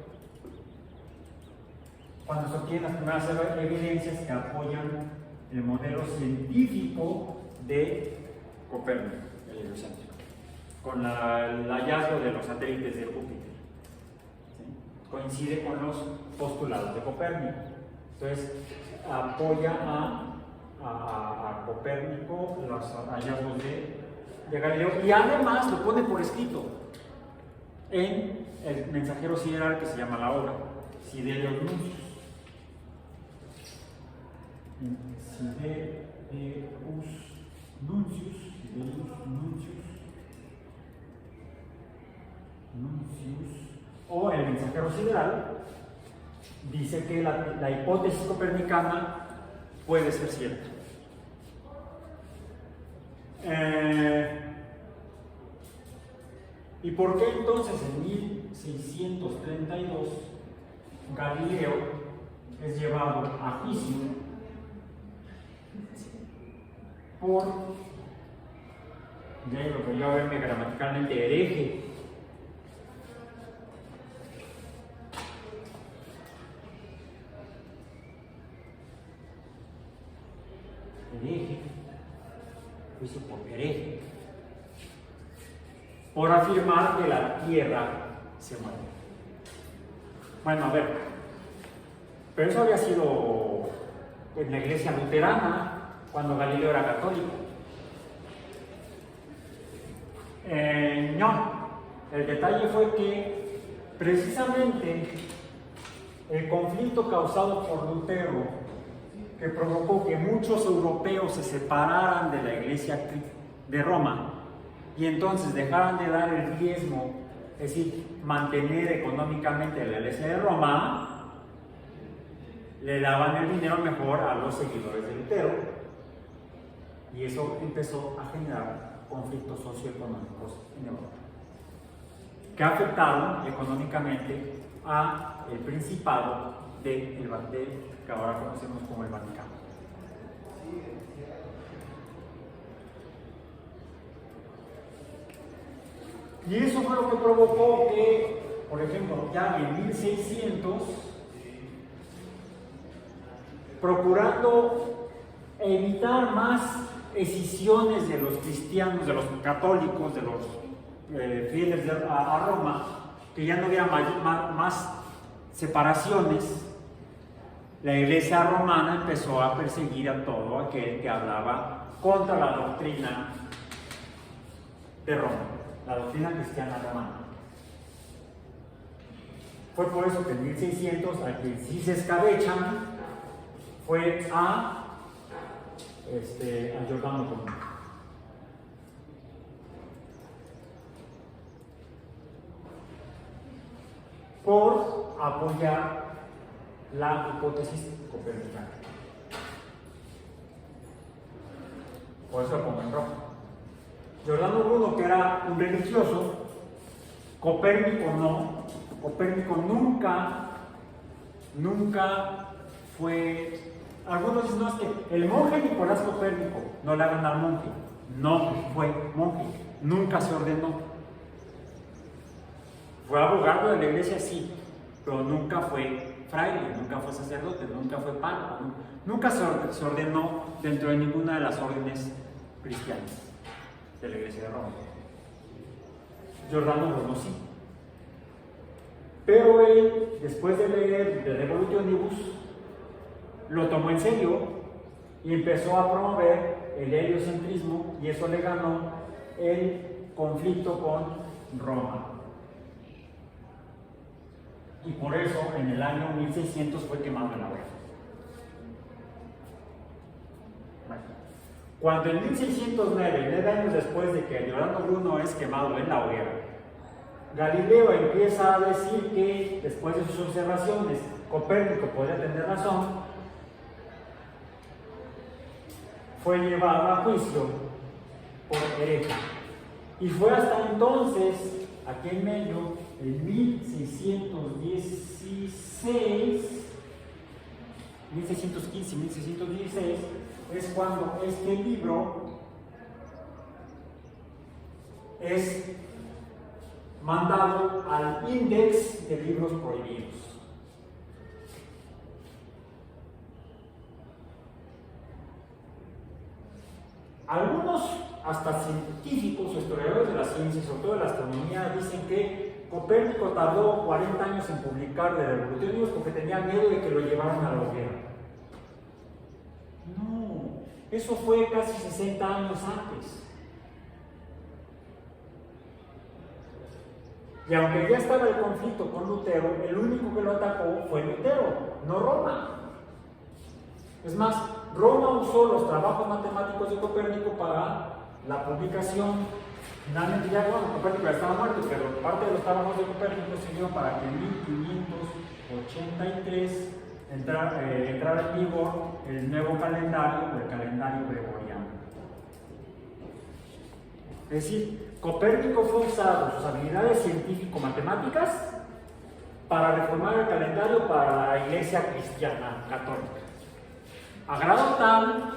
cuando se obtienen las primeras evidencias que apoyan el modelo científico de Copérnico, el heliocéntrico, con el hallazgo de los satélites de Júpiter. ¿Sí? Coincide con los postulados de Copérnico. Entonces, apoya a Copérnico los hallazgos de Galileo y además lo pone por escrito en el mensajero sideral que se llama la obra Siderius Nuncius. O el mensajero sideral dice que la hipótesis copernicana puede ser cierta. ¿Y por qué entonces en 1632 Galileo es llevado a juicio por, de lo que yo verme gramaticalmente, hereje? Juicio por hereje, por afirmar que la Tierra se mueve. Bueno, a ver, pero eso había sido en la iglesia luterana cuando Galileo era católico. No, el detalle fue que precisamente el conflicto causado por Lutero, que provocó que muchos europeos se separaran de la iglesia de Roma y entonces dejaran de dar el diezmo, es decir, mantener económicamente la iglesia de Roma, le daban el dinero mejor a los seguidores de Lutero, y eso empezó a generar conflictos socioeconómicos en Europa, que afectaron económicamente a el principado que ahora conocemos como el Vaticano. Y eso fue lo que provocó que, por ejemplo, ya en 1600, procurando evitar más escisiones de los cristianos, de los católicos, de los fieles a Roma, que ya no hubiera más separaciones, la iglesia romana empezó a perseguir a todo aquel que hablaba contra la doctrina de Roma, la doctrina cristiana romana. Fue por eso que en 1600, al que sí se escabechan, fue a Giordano Bruno. Por apoyar la hipótesis copernicana. Por eso lo pongo en rojo. Giordano Bruno, que era un religioso, Copérnico no. Copérnico nunca fue. Algunos dicen, no, es que el monje Nicolás Copérnico, no le hagan al monje, no fue monje, nunca se ordenó. Fue abogado de la iglesia, sí, pero nunca fue fraile, nunca fue sacerdote, nunca fue párroco, nunca se ordenó dentro de ninguna de las órdenes cristianas de la iglesia de Roma. Giordano Bruno sí. Pero él, después de leer De Revolutionibus, lo tomó en serio y empezó a promover el heliocentrismo, y eso le ganó el conflicto con Roma. Y por eso en el año 1600 fue quemado en la hoguera. Cuando en 1609, 9 años después de que Giordano Bruno es quemado en la hoguera, Galileo empieza a decir que, después de sus observaciones, Copérnico podría tener razón, fue llevado a juicio por hereje. Y fue hasta entonces, aquí en medio, en 1615-1616, es cuando este libro es mandado al índice de libros prohibidos. Algunos, hasta científicos o historiadores de la ciencia, sobre todo de la astronomía, dicen que Copérnico tardó 40 años en publicar De Revolutionibus porque tenía miedo de que lo llevaran a la hoguera. No, eso fue casi 60 años antes. Y aunque ya estaba el conflicto con Lutero, el único que lo atacó fue Lutero, no Roma. Es más, Roma usó los trabajos matemáticos de Copérnico para la publicación. Finalmente ya Copérnico ya estaba muerto, pero parte de los trabajos de Copérnico sirvió para que en 1583 entrara en vigor el nuevo calendario, o el calendario gregoriano. Es decir, Copérnico fue usado sus habilidades científico-matemáticas para reformar el calendario para la iglesia cristiana católica. A grado tal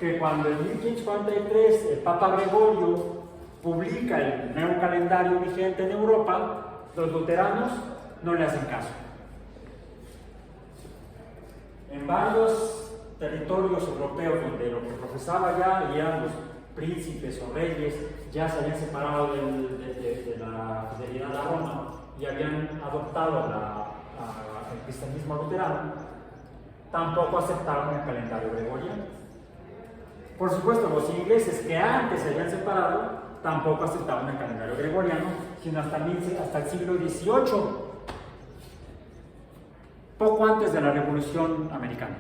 que cuando en 1543 el Papa Gregorio publica el nuevo calendario vigente en Europa, los luteranos no le hacen caso. En varios territorios europeos donde lo que profesaba ya eran los príncipes o reyes, ya se habían separado de la fidelidad a Roma y habían adoptado el cristianismo luterano, tampoco aceptaron el calendario gregoriano. Por supuesto, los ingleses que antes se habían separado tampoco aceptaban el calendario gregoriano, sino hasta el siglo XVIII, poco antes de la Revolución Americana.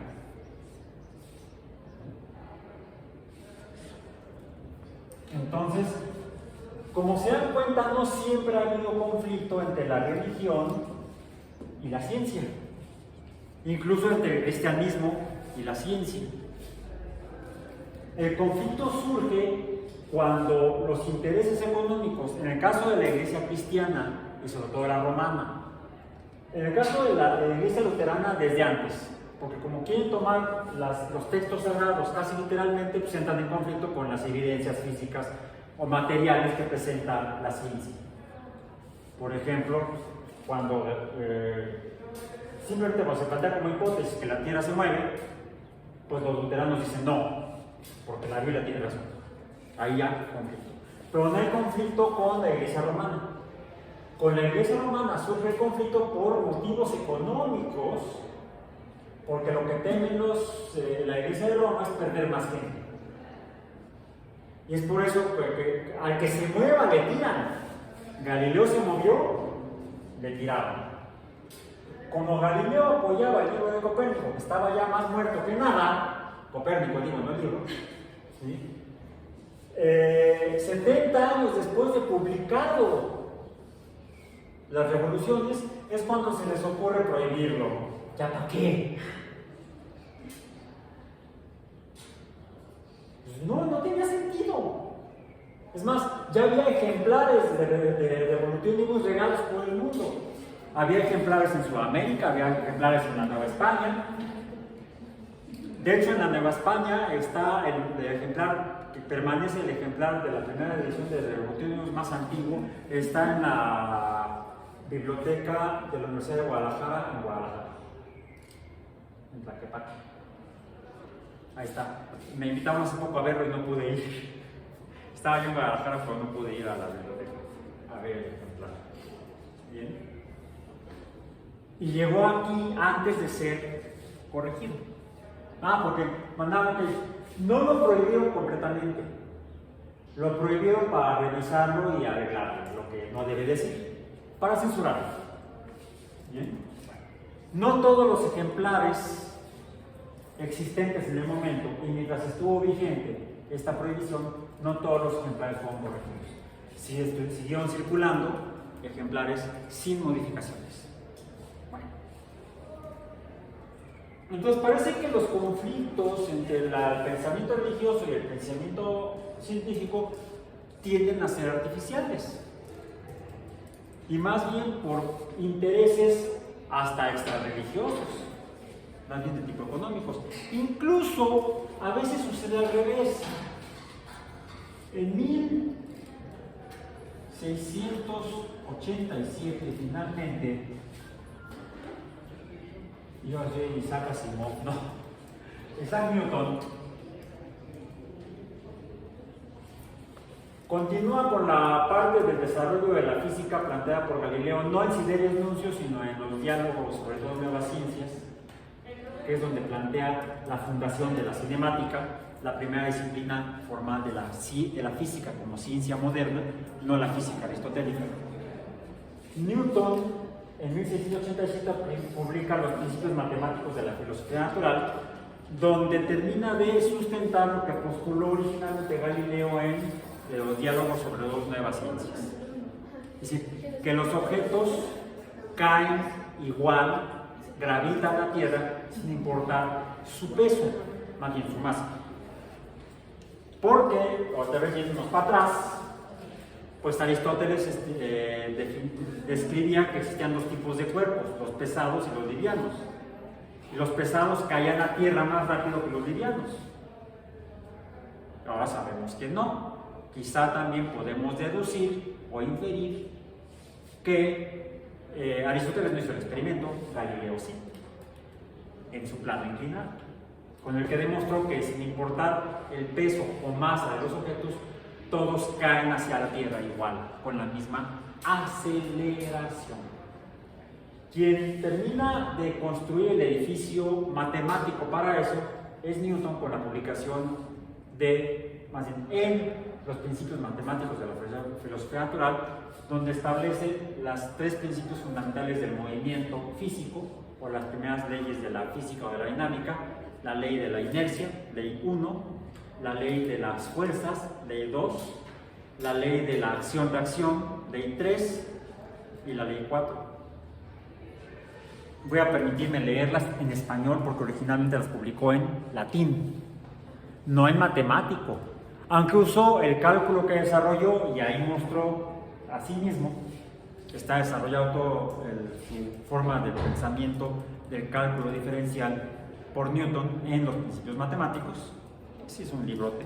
Entonces, como se dan cuenta, no siempre ha habido conflicto entre la religión y la ciencia, incluso entre el cristianismo y la ciencia. El conflicto surge cuando los intereses económicos, en el caso de la iglesia cristiana y sobre todo la romana, en el caso de la iglesia luterana desde antes, porque como quieren tomar los textos sagrados casi literalmente, pues entran en conflicto con las evidencias físicas o materiales que presenta la ciencia. Por ejemplo, cuando simplemente se plantea como hipótesis que la Tierra se mueve, pues los luteranos dicen no, porque la Biblia tiene razón. Ahí hay conflicto. Pero no hay conflicto con la iglesia romana. Con la iglesia romana surge el conflicto por motivos económicos, porque lo que temen la iglesia de Roma es perder más gente. Y es por eso que al que se mueva le tiran. Galileo se movió, le tiraron. Como Galileo apoyaba el libro de Copérnico, que estaba ya más muerto que nada, Copérnico digo, no el libro, ¿sí? 70 años después de publicado las revoluciones, es cuando se les ocurre prohibirlo. ¿Ya para qué? Pues no tenía sentido. Es más, ya había ejemplares de Revolutionibus regados por el mundo. Había ejemplares en Sudamérica, había ejemplares en la Nueva España. De hecho, en la Nueva España está el ejemplar que permanece, el ejemplar de la primera edición de Revolutionibus más antiguo, está Biblioteca de la Universidad de Guadalajara, en Guadalajara, en Tlaquepaque. Ahí está. Me invitaron hace poco a verlo y no pude ir. Estaba yo en Guadalajara, pero no pude ir a la biblioteca a ver el ejemplar. Bien. Y llegó aquí antes de ser corregido. Porque mandaron que no lo prohibieron completamente. Lo prohibieron para revisarlo y arreglarlo, lo que no debe decir, para censurarlo. Bien. No todos los ejemplares existentes en el momento, y mientras estuvo vigente esta prohibición, no todos los ejemplares fueron corregidos. Siguieron circulando ejemplares sin modificaciones. Bueno. Entonces parece que los conflictos entre el pensamiento religioso y el pensamiento científico tienden a ser artificiales, y más bien por intereses hasta extrarreligiosos, más bien de tipo económicos. Incluso a veces sucede al revés. En 1687 finalmente, yo soy Isaac Asimov, no, Isaac Newton continúa con la parte del desarrollo de la física planteada por Galileo, no en Sidereus Nuncius, sino en los diálogos sobre todo nuevas ciencias, que es donde plantea la fundación de la cinemática, la primera disciplina formal de la física como ciencia moderna, no la física aristotélica. Newton, en 1687, publica los principios matemáticos de la filosofía natural, donde termina de sustentar lo que postuló originalmente Galileo en los diálogos sobre dos nuevas ciencias. Es decir, que los objetos caen igual, gravitan a la Tierra sin importar su peso, más bien su masa. Porque, otra vez yéndonos para atrás, pues Aristóteles describía que existían dos tipos de cuerpos, los pesados y los livianos. Y los pesados caían a tierra más rápido que los livianos. Ahora sabemos que no. Quizá también podemos deducir o inferir que Aristóteles no hizo el experimento, Galileo sí, en su plano inclinado, con el que demostró que sin importar el peso o masa de los objetos, todos caen hacia la Tierra igual, con la misma aceleración. Quien termina de construir el edificio matemático para eso es Newton, con la publicación en los principios matemáticos de la filosofía natural, donde establece los tres principios fundamentales del movimiento físico, o las primeras leyes de la física o de la dinámica: la ley de la inercia, ley 1, la ley de las fuerzas, ley 2, la ley de la acción-reacción, ley 3, y la ley 4. Voy a permitirme leerlas en español porque originalmente las publicó en latín, no en matemático, aunque usó el cálculo que desarrolló y ahí mostró a sí mismo que está desarrollado todo su forma de pensamiento del cálculo diferencial por Newton en los principios matemáticos. Sí, es un librote.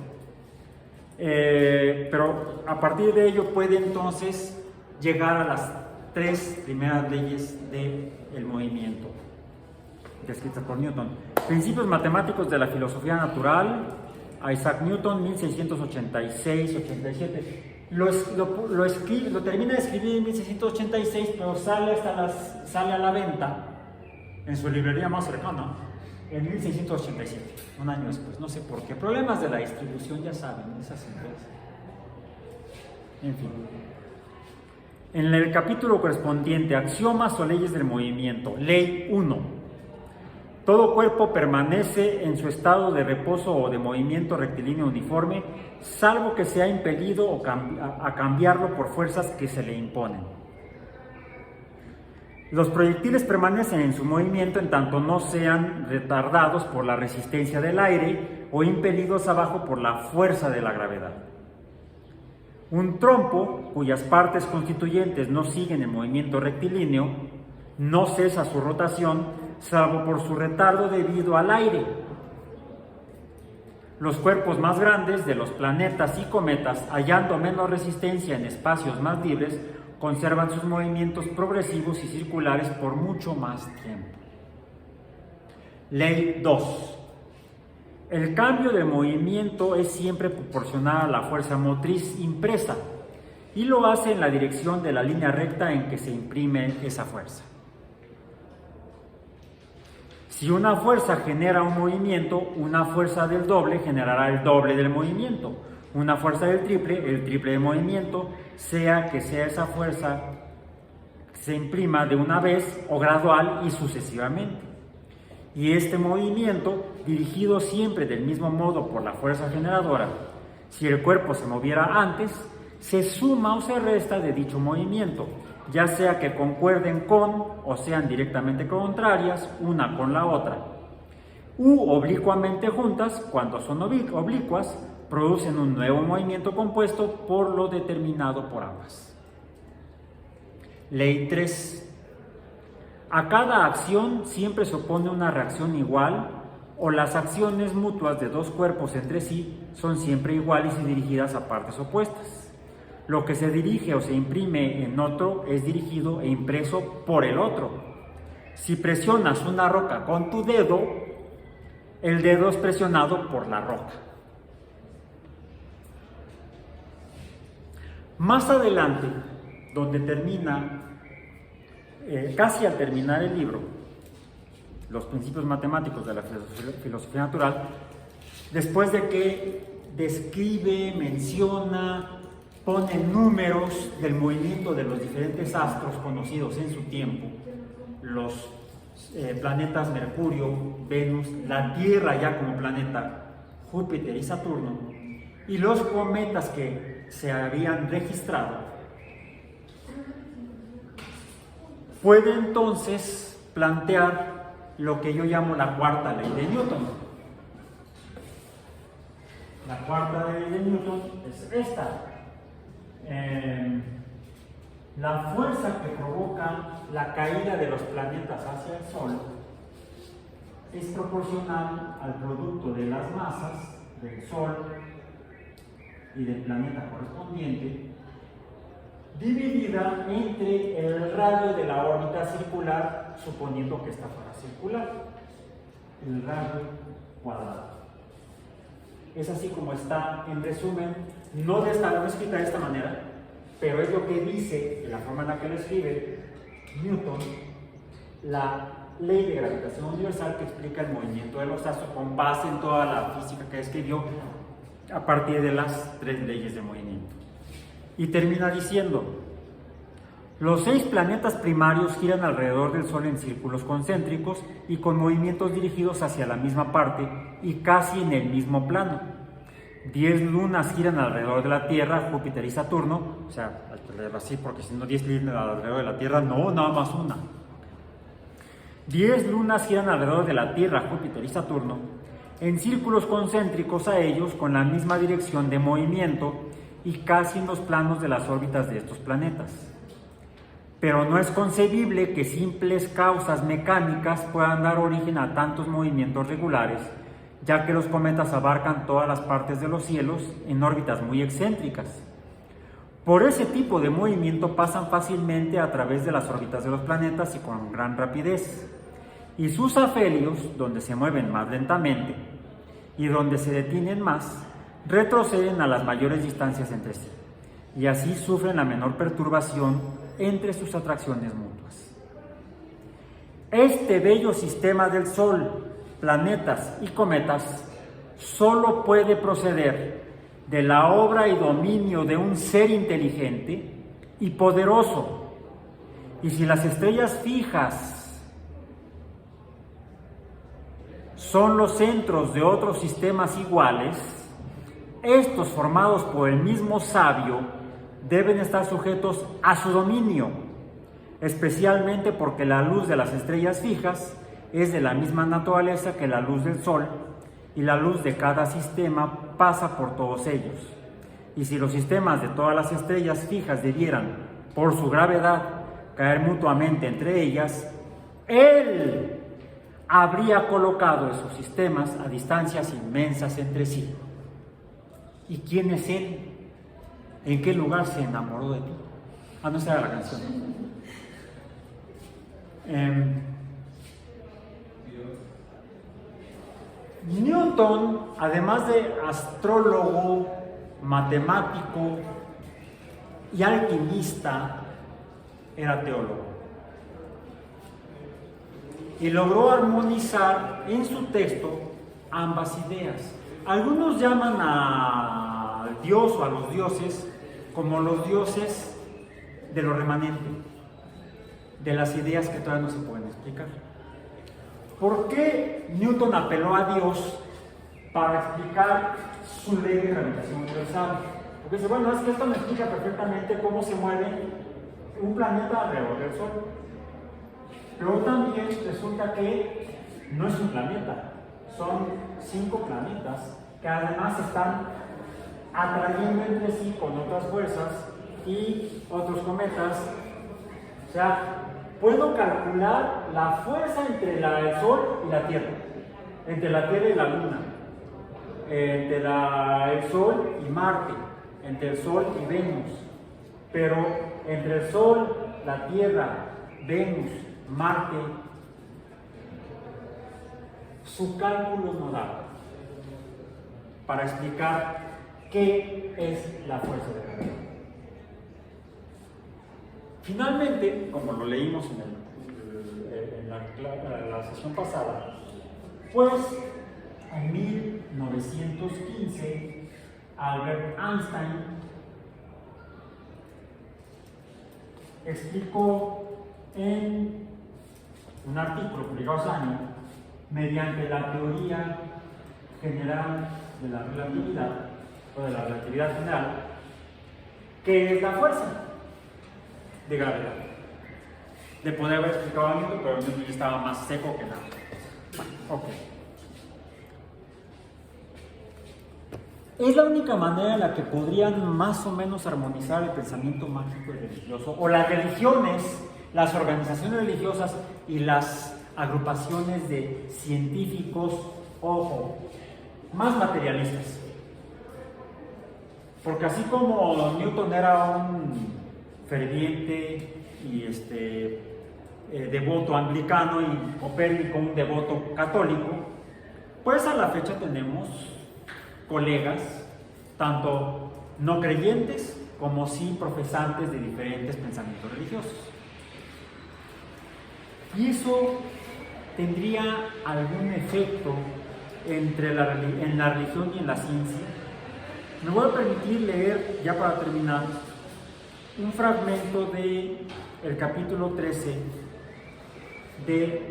Pero a partir de ello puede entonces llegar a las tres primeras leyes del movimiento descritas por Newton. Principios matemáticos de la filosofía natural, Isaac Newton, 1686-87. Lo termina de escribir en 1686, pero sale a la venta en su librería más cercana en 1687, un año después. No sé por qué. Problemas de la distribución, ya saben, esas empresas. En fin. En el capítulo correspondiente, axiomas o leyes del movimiento, ley 1. Todo cuerpo permanece en su estado de reposo o de movimiento rectilíneo uniforme, salvo que sea impelido a cambiarlo por fuerzas que se le imponen. Los proyectiles permanecen en su movimiento en tanto no sean retardados por la resistencia del aire o impelidos abajo por la fuerza de la gravedad. Un trompo, cuyas partes constituyentes no siguen el movimiento rectilíneo, no cesa su rotación salvo por su retardo debido al aire. Los cuerpos más grandes de los planetas y cometas, hallando menos resistencia en espacios más libres, conservan sus movimientos progresivos y circulares por mucho más tiempo. Ley 2. El cambio de movimiento es siempre proporcional a la fuerza motriz impresa y lo hace en la dirección de la línea recta en que se imprime esa fuerza. Si una fuerza genera un movimiento, una fuerza del doble generará el doble del movimiento. Una fuerza del triple, el triple de movimiento, sea que sea esa fuerza se imprima de una vez o gradual y sucesivamente. Y este movimiento, dirigido siempre del mismo modo por la fuerza generadora, si el cuerpo se moviera antes, se suma o se resta de dicho movimiento, ya sea que concuerden con o sean directamente contrarias una con la otra, u oblicuamente juntas, cuando son oblicuas, producen un nuevo movimiento compuesto por lo determinado por ambas. Ley 3. A cada acción siempre se opone una reacción igual, o las acciones mutuas de dos cuerpos entre sí son siempre iguales y dirigidas a partes opuestas. Lo que se dirige o se imprime en otro es dirigido e impreso por el otro. Si presionas una roca con tu dedo, el dedo es presionado por la roca. Más adelante, donde termina, casi al terminar el libro, los principios matemáticos de la filosofía natural, después de que describe, menciona, pone números del movimiento de los diferentes astros conocidos en su tiempo, los planetas Mercurio, Venus, la Tierra ya como planeta, Júpiter y Saturno, y los cometas que se habían registrado, puede entonces plantear lo que yo llamo la cuarta ley de Newton. La cuarta ley de Newton es esta. La fuerza que provoca la caída de los planetas hacia el Sol es proporcional al producto de las masas del Sol y del planeta correspondiente, dividida entre el radio de la órbita circular, suponiendo que esta fuera circular, el radio cuadrado. Es así como está, en resumen, no escrita de esta manera, pero es lo que dice, la forma en la que lo escribe Newton, la ley de gravitación universal, que explica el movimiento de los astros con base en toda la física que escribió a partir de las 3 leyes de movimiento. Y termina diciendo: los 6 planetas primarios giran alrededor del Sol en círculos concéntricos y con movimientos dirigidos hacia la misma parte y casi en el mismo plano. 10 lunas giran alrededor de la Tierra, Júpiter y Saturno, o sea, hay que leerlo así porque si no 10 giran alrededor de la Tierra, no, nada más una. 10 lunas giran alrededor de la Tierra, Júpiter y Saturno, en círculos concéntricos a ellos con la misma dirección de movimiento y casi en los planos de las órbitas de estos planetas. Pero no es concebible que simples causas mecánicas puedan dar origen a tantos movimientos regulares, ya que los cometas abarcan todas las partes de los cielos en órbitas muy excéntricas. Por ese tipo de movimiento pasan fácilmente a través de las órbitas de los planetas y con gran rapidez. Y sus afelios, donde se mueven más lentamente y donde se detienen más, retroceden a las mayores distancias entre sí, y así sufren la menor perturbación entre sus atracciones mutuas. Este bello sistema del Sol, planetas y cometas solo puede proceder de la obra y dominio de un ser inteligente y poderoso. Y si las estrellas fijas son los centros de otros sistemas iguales, estos formados por el mismo sabio deben estar sujetos a su dominio, especialmente porque la luz de las estrellas fijas es de la misma naturaleza que la luz del Sol, y la luz de cada sistema pasa por todos ellos. Y si los sistemas de todas las estrellas fijas debieran, por su gravedad, caer mutuamente entre ellas, Él habría colocado esos sistemas a distancias inmensas entre sí. ¿Y quién es Él? ¿En qué lugar se enamoró de ti? Ah, no, esa era la canción. Newton, además de astrólogo, matemático y alquimista, era teólogo. Y logró armonizar en su texto ambas ideas. Algunos llaman al Dios o a los dioses como los dioses de lo remanente, de las ideas que todavía no se pueden explicar. ¿Por qué Newton apeló a Dios para explicar su ley de gravitación universal? Porque dice, bueno, es que esto me explica perfectamente cómo se mueve un planeta alrededor del Sol. Pero también resulta que no es un planeta, son 5 planetas que además están atrayendo entre sí con otras fuerzas y otros cometas. O sea, puedo calcular la fuerza entre el Sol y la Tierra, entre la Tierra y la Luna, entre el Sol y Marte, entre el Sol y Venus. Pero entre el Sol, la Tierra, Venus, Marte, su cálculo no da para explicar qué es la fuerza de gravedad. Finalmente, como lo leímos en la sesión pasada, pues en 1915 Albert Einstein explicó en un artículo publicado ese año, mediante la teoría general de la relatividad, o de la relatividad general, qué es la fuerza de gravedad. Le podría haber explicado a Newton, pero Newton estaba más seco que nada. Ok. Es la única manera en la que podrían más o menos armonizar el pensamiento mágico y religioso, o las religiones, las organizaciones religiosas y las agrupaciones de científicos, ojo, más materialistas. Porque así como Newton era un ferviente y devoto anglicano y Copérnico un devoto católico, pues a la fecha tenemos colegas, tanto no creyentes como sí profesantes de diferentes pensamientos religiosos. Y eso tendría algún efecto en la religión y en la ciencia. Me voy a permitir leer, ya para terminar, un fragmento del capítulo 13 de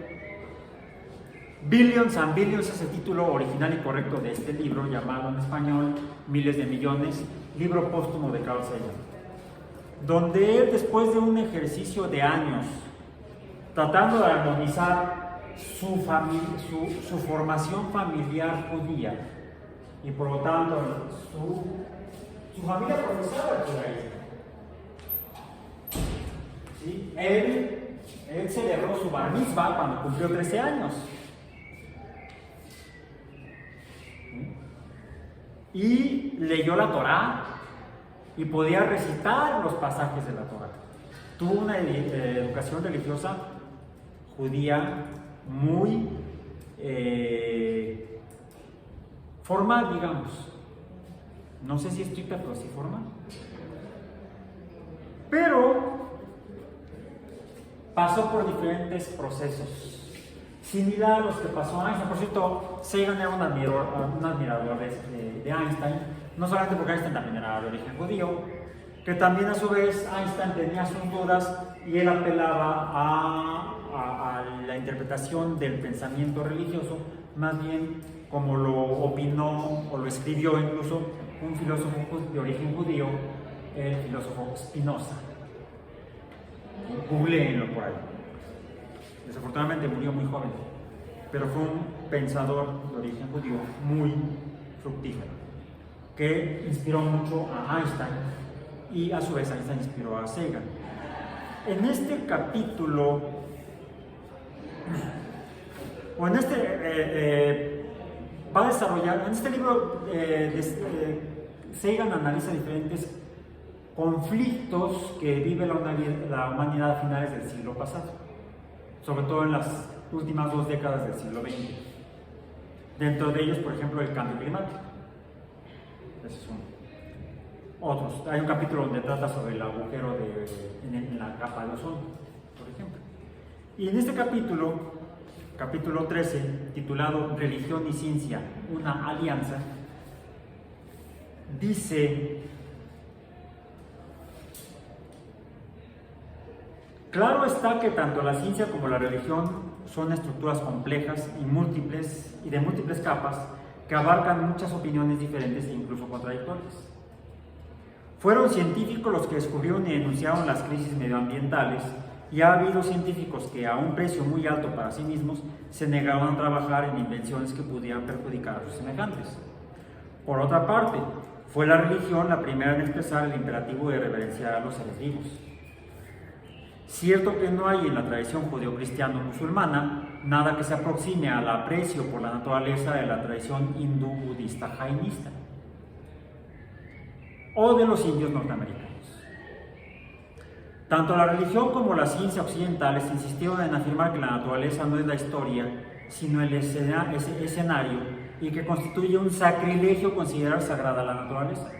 Billions and Billions, es el título original y correcto de este libro, llamado en español Miles de Millones, libro póstumo de Carl Sagan, donde él, después de un ejercicio de años tratando de armonizar su formación familiar judía y por lo tanto su familia profesaba el judaísmo, ¿sí? Él celebró su bar mitzvah cuando cumplió 13 años. Y leyó la Torá y podía recitar los pasajes de la Torá. Tuvo una educación religiosa judía muy formal, digamos. No sé si estricta, pero sí formal. Pero pasó por diferentes procesos, similar a los que pasó Einstein. Por cierto, Sagan era un admirador de Einstein, no solamente porque Einstein también era de origen judío, que también a su vez Einstein tenía sus dudas y él apelaba a la interpretación del pensamiento religioso, más bien como lo opinó o lo escribió incluso un filósofo de origen judío, el filósofo Spinoza. Googleenlo por ahí. Desafortunadamente murió muy joven, pero fue un pensador de origen judío muy fructífero, que inspiró mucho a Einstein y a su vez Einstein inspiró a Sagan. En este capítulo, o en va a desarrollar, en este libro Sagan analiza diferentes conflictos que vive la humanidad a finales del siglo pasado, sobre todo en las últimas 2 décadas del siglo XX. Dentro de ellos, por ejemplo, el cambio climático. Ese es uno. Otros, hay un capítulo donde trata sobre el agujero en la capa de ozono, por ejemplo. Y en este capítulo 13, titulado Religión y Ciencia, una alianza, dice: claro está que tanto la ciencia como la religión son estructuras complejas y de múltiples capas que abarcan muchas opiniones diferentes e incluso contradictorias. Fueron científicos los que descubrieron y denunciaron las crisis medioambientales, y ha habido científicos que a un precio muy alto para sí mismos se negaron a trabajar en invenciones que pudieran perjudicar a sus semejantes. Por otra parte, fue la religión la primera en expresar el imperativo de reverenciar a los seres vivos. Cierto que no hay en la tradición judeocristiano-musulmana nada que se aproxime al aprecio por la naturaleza de la tradición hindú-budista jainista o de los indios norteamericanos. Tanto la religión como la ciencia occidentales insistieron en afirmar que la naturaleza no es la historia, sino el escenario, y que constituye un sacrilegio considerar sagrada la naturaleza.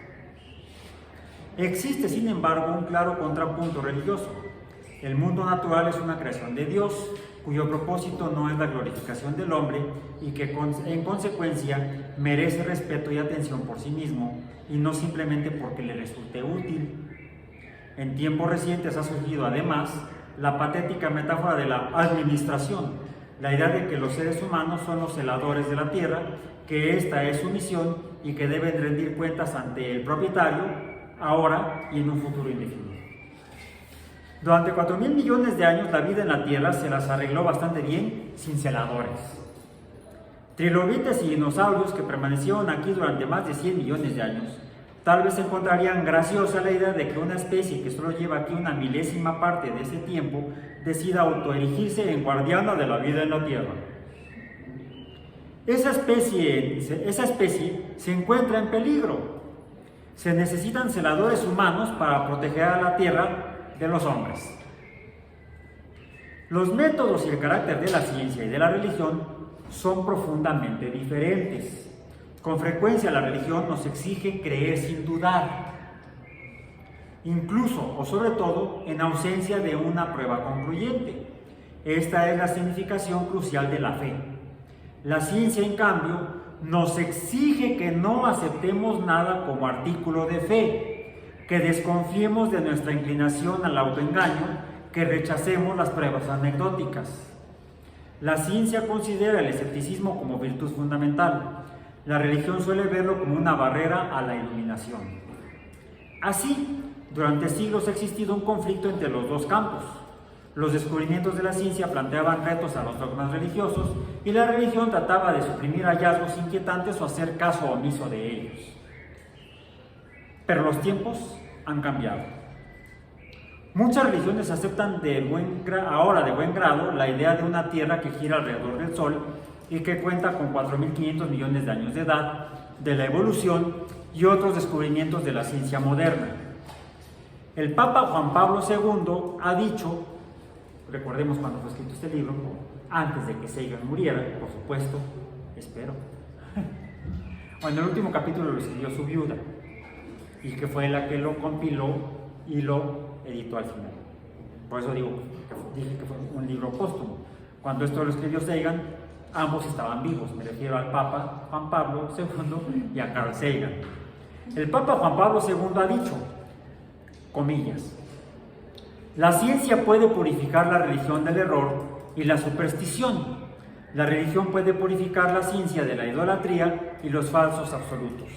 Existe, sin embargo, un claro contrapunto religioso. El mundo natural es una creación de Dios, cuyo propósito no es la glorificación del hombre y que en consecuencia merece respeto y atención por sí mismo y no simplemente porque le resulte útil. En tiempos recientes ha surgido además la patética metáfora de la administración, la idea de que los seres humanos son los celadores de la tierra, que esta es su misión y que deben rendir cuentas ante el propietario ahora y en un futuro indefinido. Durante 4.000 millones de años la vida en la Tierra se las arregló bastante bien sin celadores. Trilobites y dinosaurios que permanecieron aquí durante más de 100 millones de años tal vez encontrarían graciosa la idea de que una especie que solo lleva aquí una milésima parte de ese tiempo decida autoerigirse en guardiana de la vida en la Tierra. Esa especie se encuentra en peligro. Se necesitan celadores humanos para proteger a la Tierra de los hombres. Los métodos y el carácter de la ciencia y de la religión son profundamente diferentes. Con frecuencia la religión nos exige creer sin dudar, incluso o sobre todo en ausencia de una prueba concluyente. Esta es la significación crucial de la fe. La ciencia, en cambio, nos exige que no aceptemos nada como artículo de fe, que desconfiemos de nuestra inclinación al autoengaño, que rechacemos las pruebas anecdóticas. La ciencia considera el escepticismo como virtud fundamental. La religión suele verlo como una barrera a la iluminación. Así, durante siglos ha existido un conflicto entre los dos campos. Los descubrimientos de la ciencia planteaban retos a los dogmas religiosos y la religión trataba de suprimir hallazgos inquietantes o hacer caso omiso de ellos. Pero los tiempos han cambiado. Muchas religiones aceptan ahora de buen grado la idea de una Tierra que gira alrededor del Sol y que cuenta con 4.500 millones de años de edad, de la evolución y otros descubrimientos de la ciencia moderna. El Papa Juan Pablo II ha dicho, recordemos cuando fue escrito este libro, antes de que Sagan muriera, por supuesto, espero. Bueno, el último capítulo lo escribió su viuda, y que fue la que lo compiló y lo editó al final. Por eso dije que fue un libro póstumo. Cuando esto lo escribió Sagan, ambos estaban vivos, me refiero al Papa Juan Pablo II y a Carl Sagan. El Papa Juan Pablo II ha dicho, comillas, la ciencia puede purificar la religión del error y la superstición. La religión puede purificar la ciencia de la idolatría y los falsos absolutos.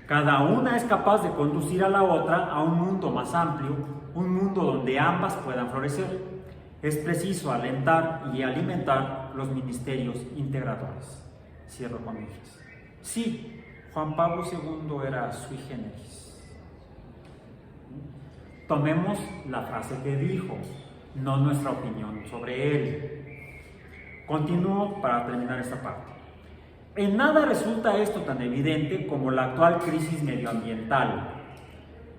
Cada una es capaz de conducir a la otra a un mundo más amplio, un mundo donde ambas puedan florecer. Es preciso alentar y alimentar los ministerios integradores. Cierro comillas. Sí, Juan Pablo II era sui generis. Tomemos la frase que dijo, no nuestra opinión sobre él. Continúo para terminar esta parte. En nada resulta esto tan evidente como la actual crisis medioambiental.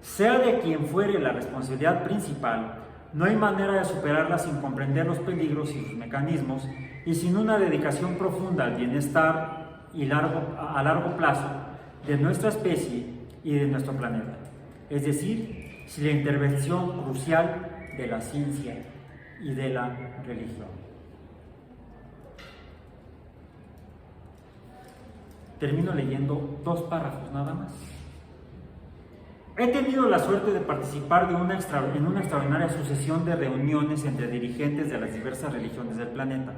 Sea de quien fuere la responsabilidad principal, no hay manera de superarla sin comprender los peligros y sus mecanismos y sin una dedicación profunda al bienestar a largo plazo de nuestra especie y de nuestro planeta. Es decir, sin la intervención crucial de la ciencia y de la religión. Termino leyendo 2 párrafos nada más. He tenido la suerte de participar en una extraordinaria sucesión de reuniones entre dirigentes de las diversas religiones del planeta,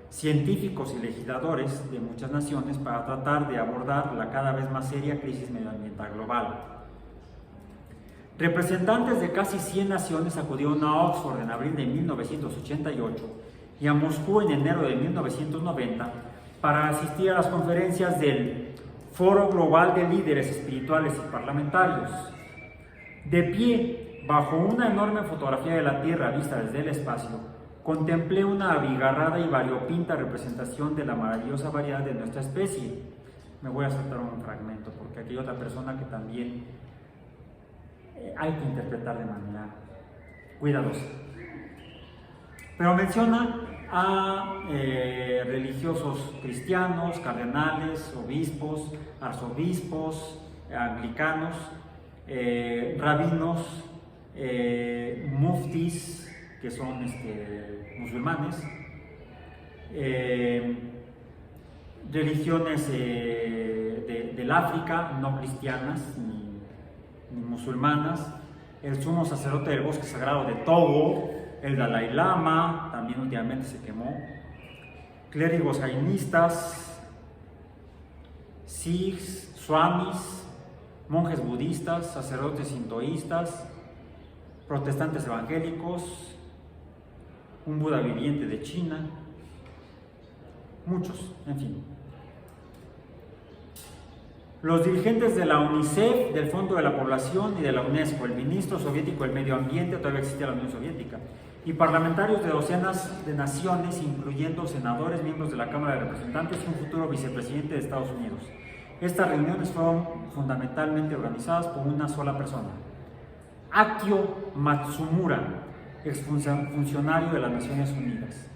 científicos y legisladores de muchas naciones para tratar de abordar la cada vez más seria crisis medioambiental global. Representantes de casi 100 naciones acudieron a Oxford en abril de 1988 y a Moscú en enero de 1990 para asistir a las conferencias del Foro Global de Líderes Espirituales y Parlamentarios. De pie, bajo una enorme fotografía de la Tierra vista desde el espacio, contemplé una abigarrada y variopinta representación de la maravillosa variedad de nuestra especie. Me voy a saltar un fragmento porque aquí hay otra persona que también hay que interpretar de manera cuidadosa. Pero menciona a religiosos cristianos, cardenales, obispos, arzobispos, anglicanos, rabinos, muftis, que son musulmanes, religiones del África, no cristianas ni musulmanas, el sumo sacerdote del bosque sagrado de Togo, el Dalai Lama, también últimamente se quemó, clérigos jainistas, sikhs, swamis, monjes budistas, sacerdotes sintoístas, protestantes evangélicos, un Buda viviente de China, muchos, en fin. Los dirigentes de la UNICEF, del Fondo de la Población y de la UNESCO, el ministro soviético del Medio Ambiente, todavía existía la Unión Soviética, y parlamentarios de docenas de naciones, incluyendo senadores, miembros de la Cámara de Representantes y un futuro vicepresidente de Estados Unidos. Estas reuniones fueron fundamentalmente organizadas por una sola persona, Akio Matsumura, exfuncionario de las Naciones Unidas.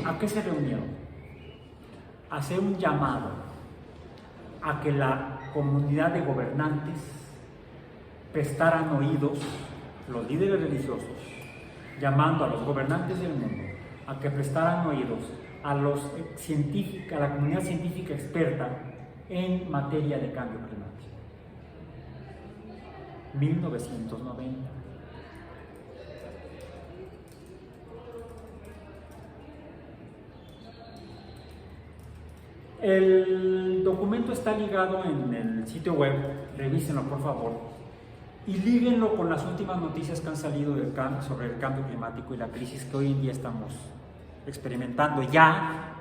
¿A qué se reunieron? A hacer un llamado a que la comunidad de gobernantes prestaran oídos, los líderes religiosos, llamando a los gobernantes del mundo a que prestaran oídos a la comunidad científica experta en materia de cambio climático. 1990. El documento está ligado en el sitio web, revísenlo por favor, y líguenlo con las últimas noticias que han salido sobre el cambio climático y la crisis que hoy en día estamos experimentando ya.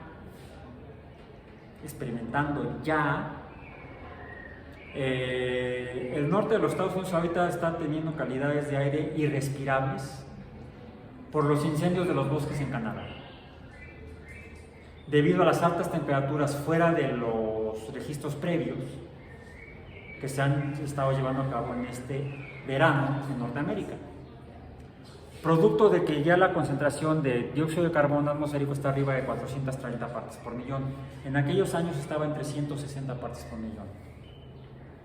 El norte de los Estados Unidos ahorita está teniendo calidades de aire irrespirables por los incendios de los bosques en Canadá, debido a las altas temperaturas fuera de los registros previos que se han estado llevando a cabo en este verano en Norteamérica, producto de que ya la concentración de dióxido de carbono atmosférico está arriba de 430 partes por millón. En aquellos años estaba en 360 partes por millón.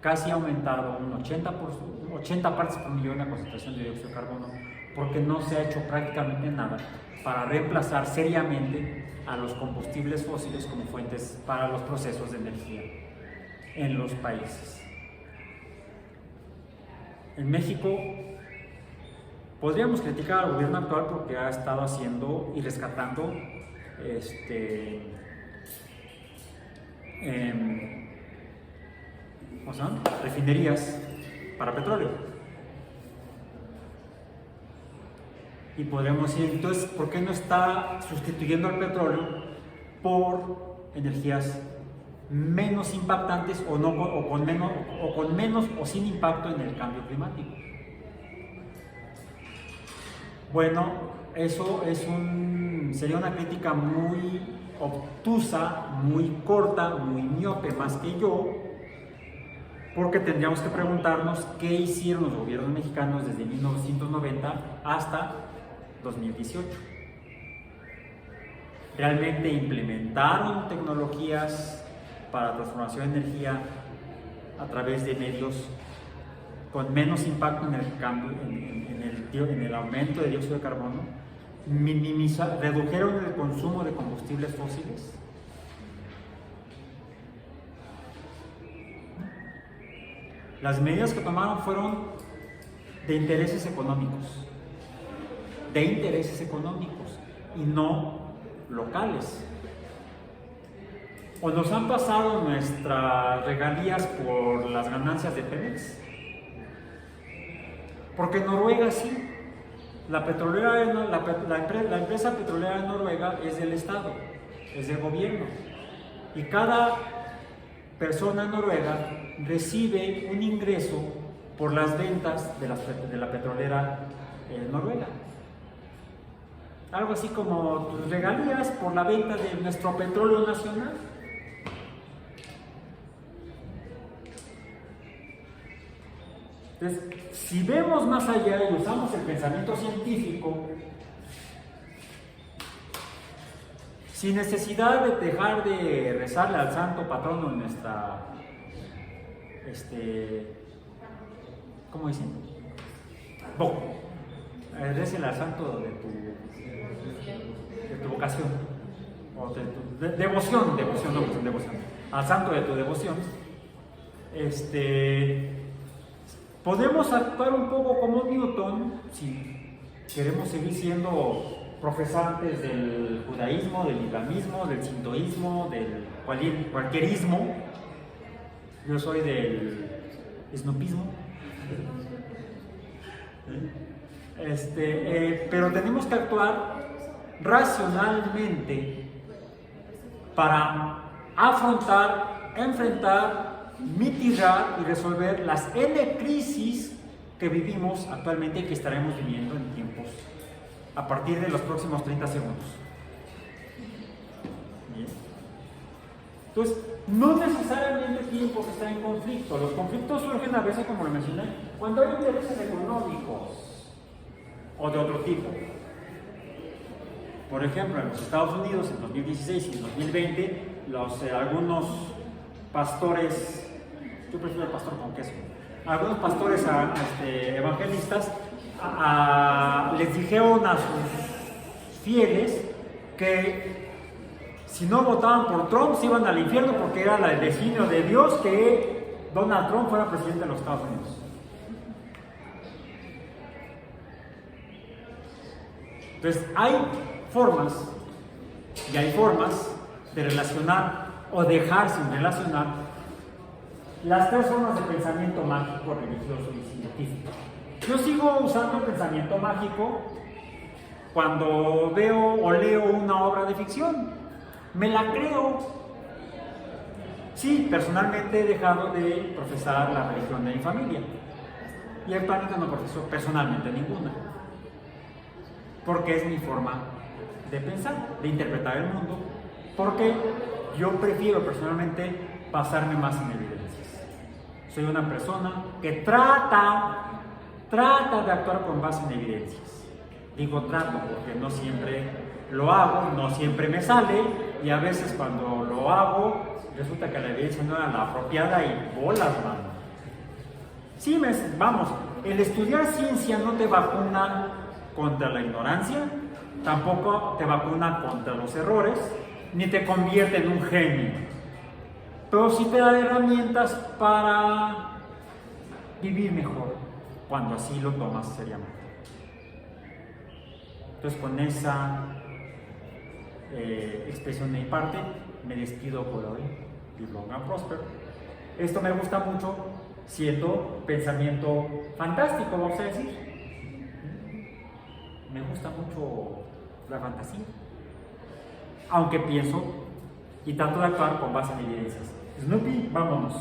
Casi ha aumentado un 80 partes por millón la concentración de dióxido de carbono, porque no se ha hecho prácticamente nada para reemplazar seriamente a los combustibles fósiles como fuentes para los procesos de energía en los países. En México podríamos criticar al gobierno actual porque ha estado haciendo y rescatando refinerías para petróleo. Y podemos decir, entonces, ¿por qué no está sustituyendo al petróleo por energías menos impactantes con menos o sin impacto en el cambio climático? Bueno, eso sería una crítica muy obtusa, muy corta, muy miope más que yo, porque tendríamos que preguntarnos qué hicieron los gobiernos mexicanos desde 1990 hasta 2018. ¿Realmente implementaron tecnologías para transformación de energía a través de medios con menos impacto en el cambio, en el aumento de dióxido de carbono? ¿Redujeron el consumo de combustibles fósiles? Las medidas que tomaron fueron de intereses económicos y no locales. ¿O nos han pasado nuestras regalías por las ganancias de Pemex? Porque Noruega sí. La empresa petrolera de Noruega es del Estado, es del gobierno. Y cada persona en Noruega recibe un ingreso por las ventas de la petrolera noruega. Algo así como tus regalías por la venta de nuestro petróleo nacional. Entonces, si vemos más allá y usamos el pensamiento científico, sin necesidad de dejar de rezarle al santo patrono en nuestra, ¿cómo dicen? Récele al santo de tu vocación, o de tu devoción, al santo de tu devoción. Podemos actuar un poco como Newton si queremos seguir siendo profesantes del judaísmo, del islamismo, del sintoísmo, del cualquierismo. Yo soy del snopismo. Pero tenemos que actuar racionalmente para enfrentar, mitigar y resolver las N crisis que vivimos actualmente y que estaremos viviendo en tiempos a partir de los próximos 30 segundos. Bien. Entonces, no necesariamente tienen por qué estar en conflicto. Los conflictos surgen a veces, como lo mencioné, cuando hay intereses económicos o de otro tipo. Por ejemplo, en los Estados Unidos en 2016 y en 2020, algunos pastores, yo prefiero el pastor con queso, algunos pastores evangelistas les dijeron a sus fieles que si no votaban por Trump se iban al infierno porque era el designio de Dios que Donald Trump fuera presidente de los Estados Unidos. Entonces hay formas de relacionar o dejar sin relacionar las tres formas de pensamiento mágico, religioso y científico. Yo sigo usando el pensamiento mágico cuando veo o leo una obra de ficción. Me la creo. Sí, personalmente he dejado de profesar la religión de mi familia. Y actualmente no profeso personalmente ninguna. Porque es mi forma de pensar, de interpretar el mundo. Porque yo prefiero personalmente basarme más en evidencias. Soy una persona que trata de actuar con base en evidencias. Digo trato porque no siempre lo hago, no siempre me sale, y a veces cuando lo hago resulta que la evidencia no era la apropiada y bolas, mano. Sí, vamos, el estudiar ciencia no te vacuna contra la ignorancia, tampoco te vacuna contra los errores, ni te convierte en un genio, pero sí te da herramientas para vivir mejor cuando así lo tomas seriamente. Entonces, con esa expresión de mi parte, me despido por hoy. Live long and prosper. Esto me gusta mucho, siendo pensamiento fantástico, vamos a decir. Me gusta mucho la fantasía, aunque pienso y trato de actuar con base en evidencias. Snoopy, vámonos.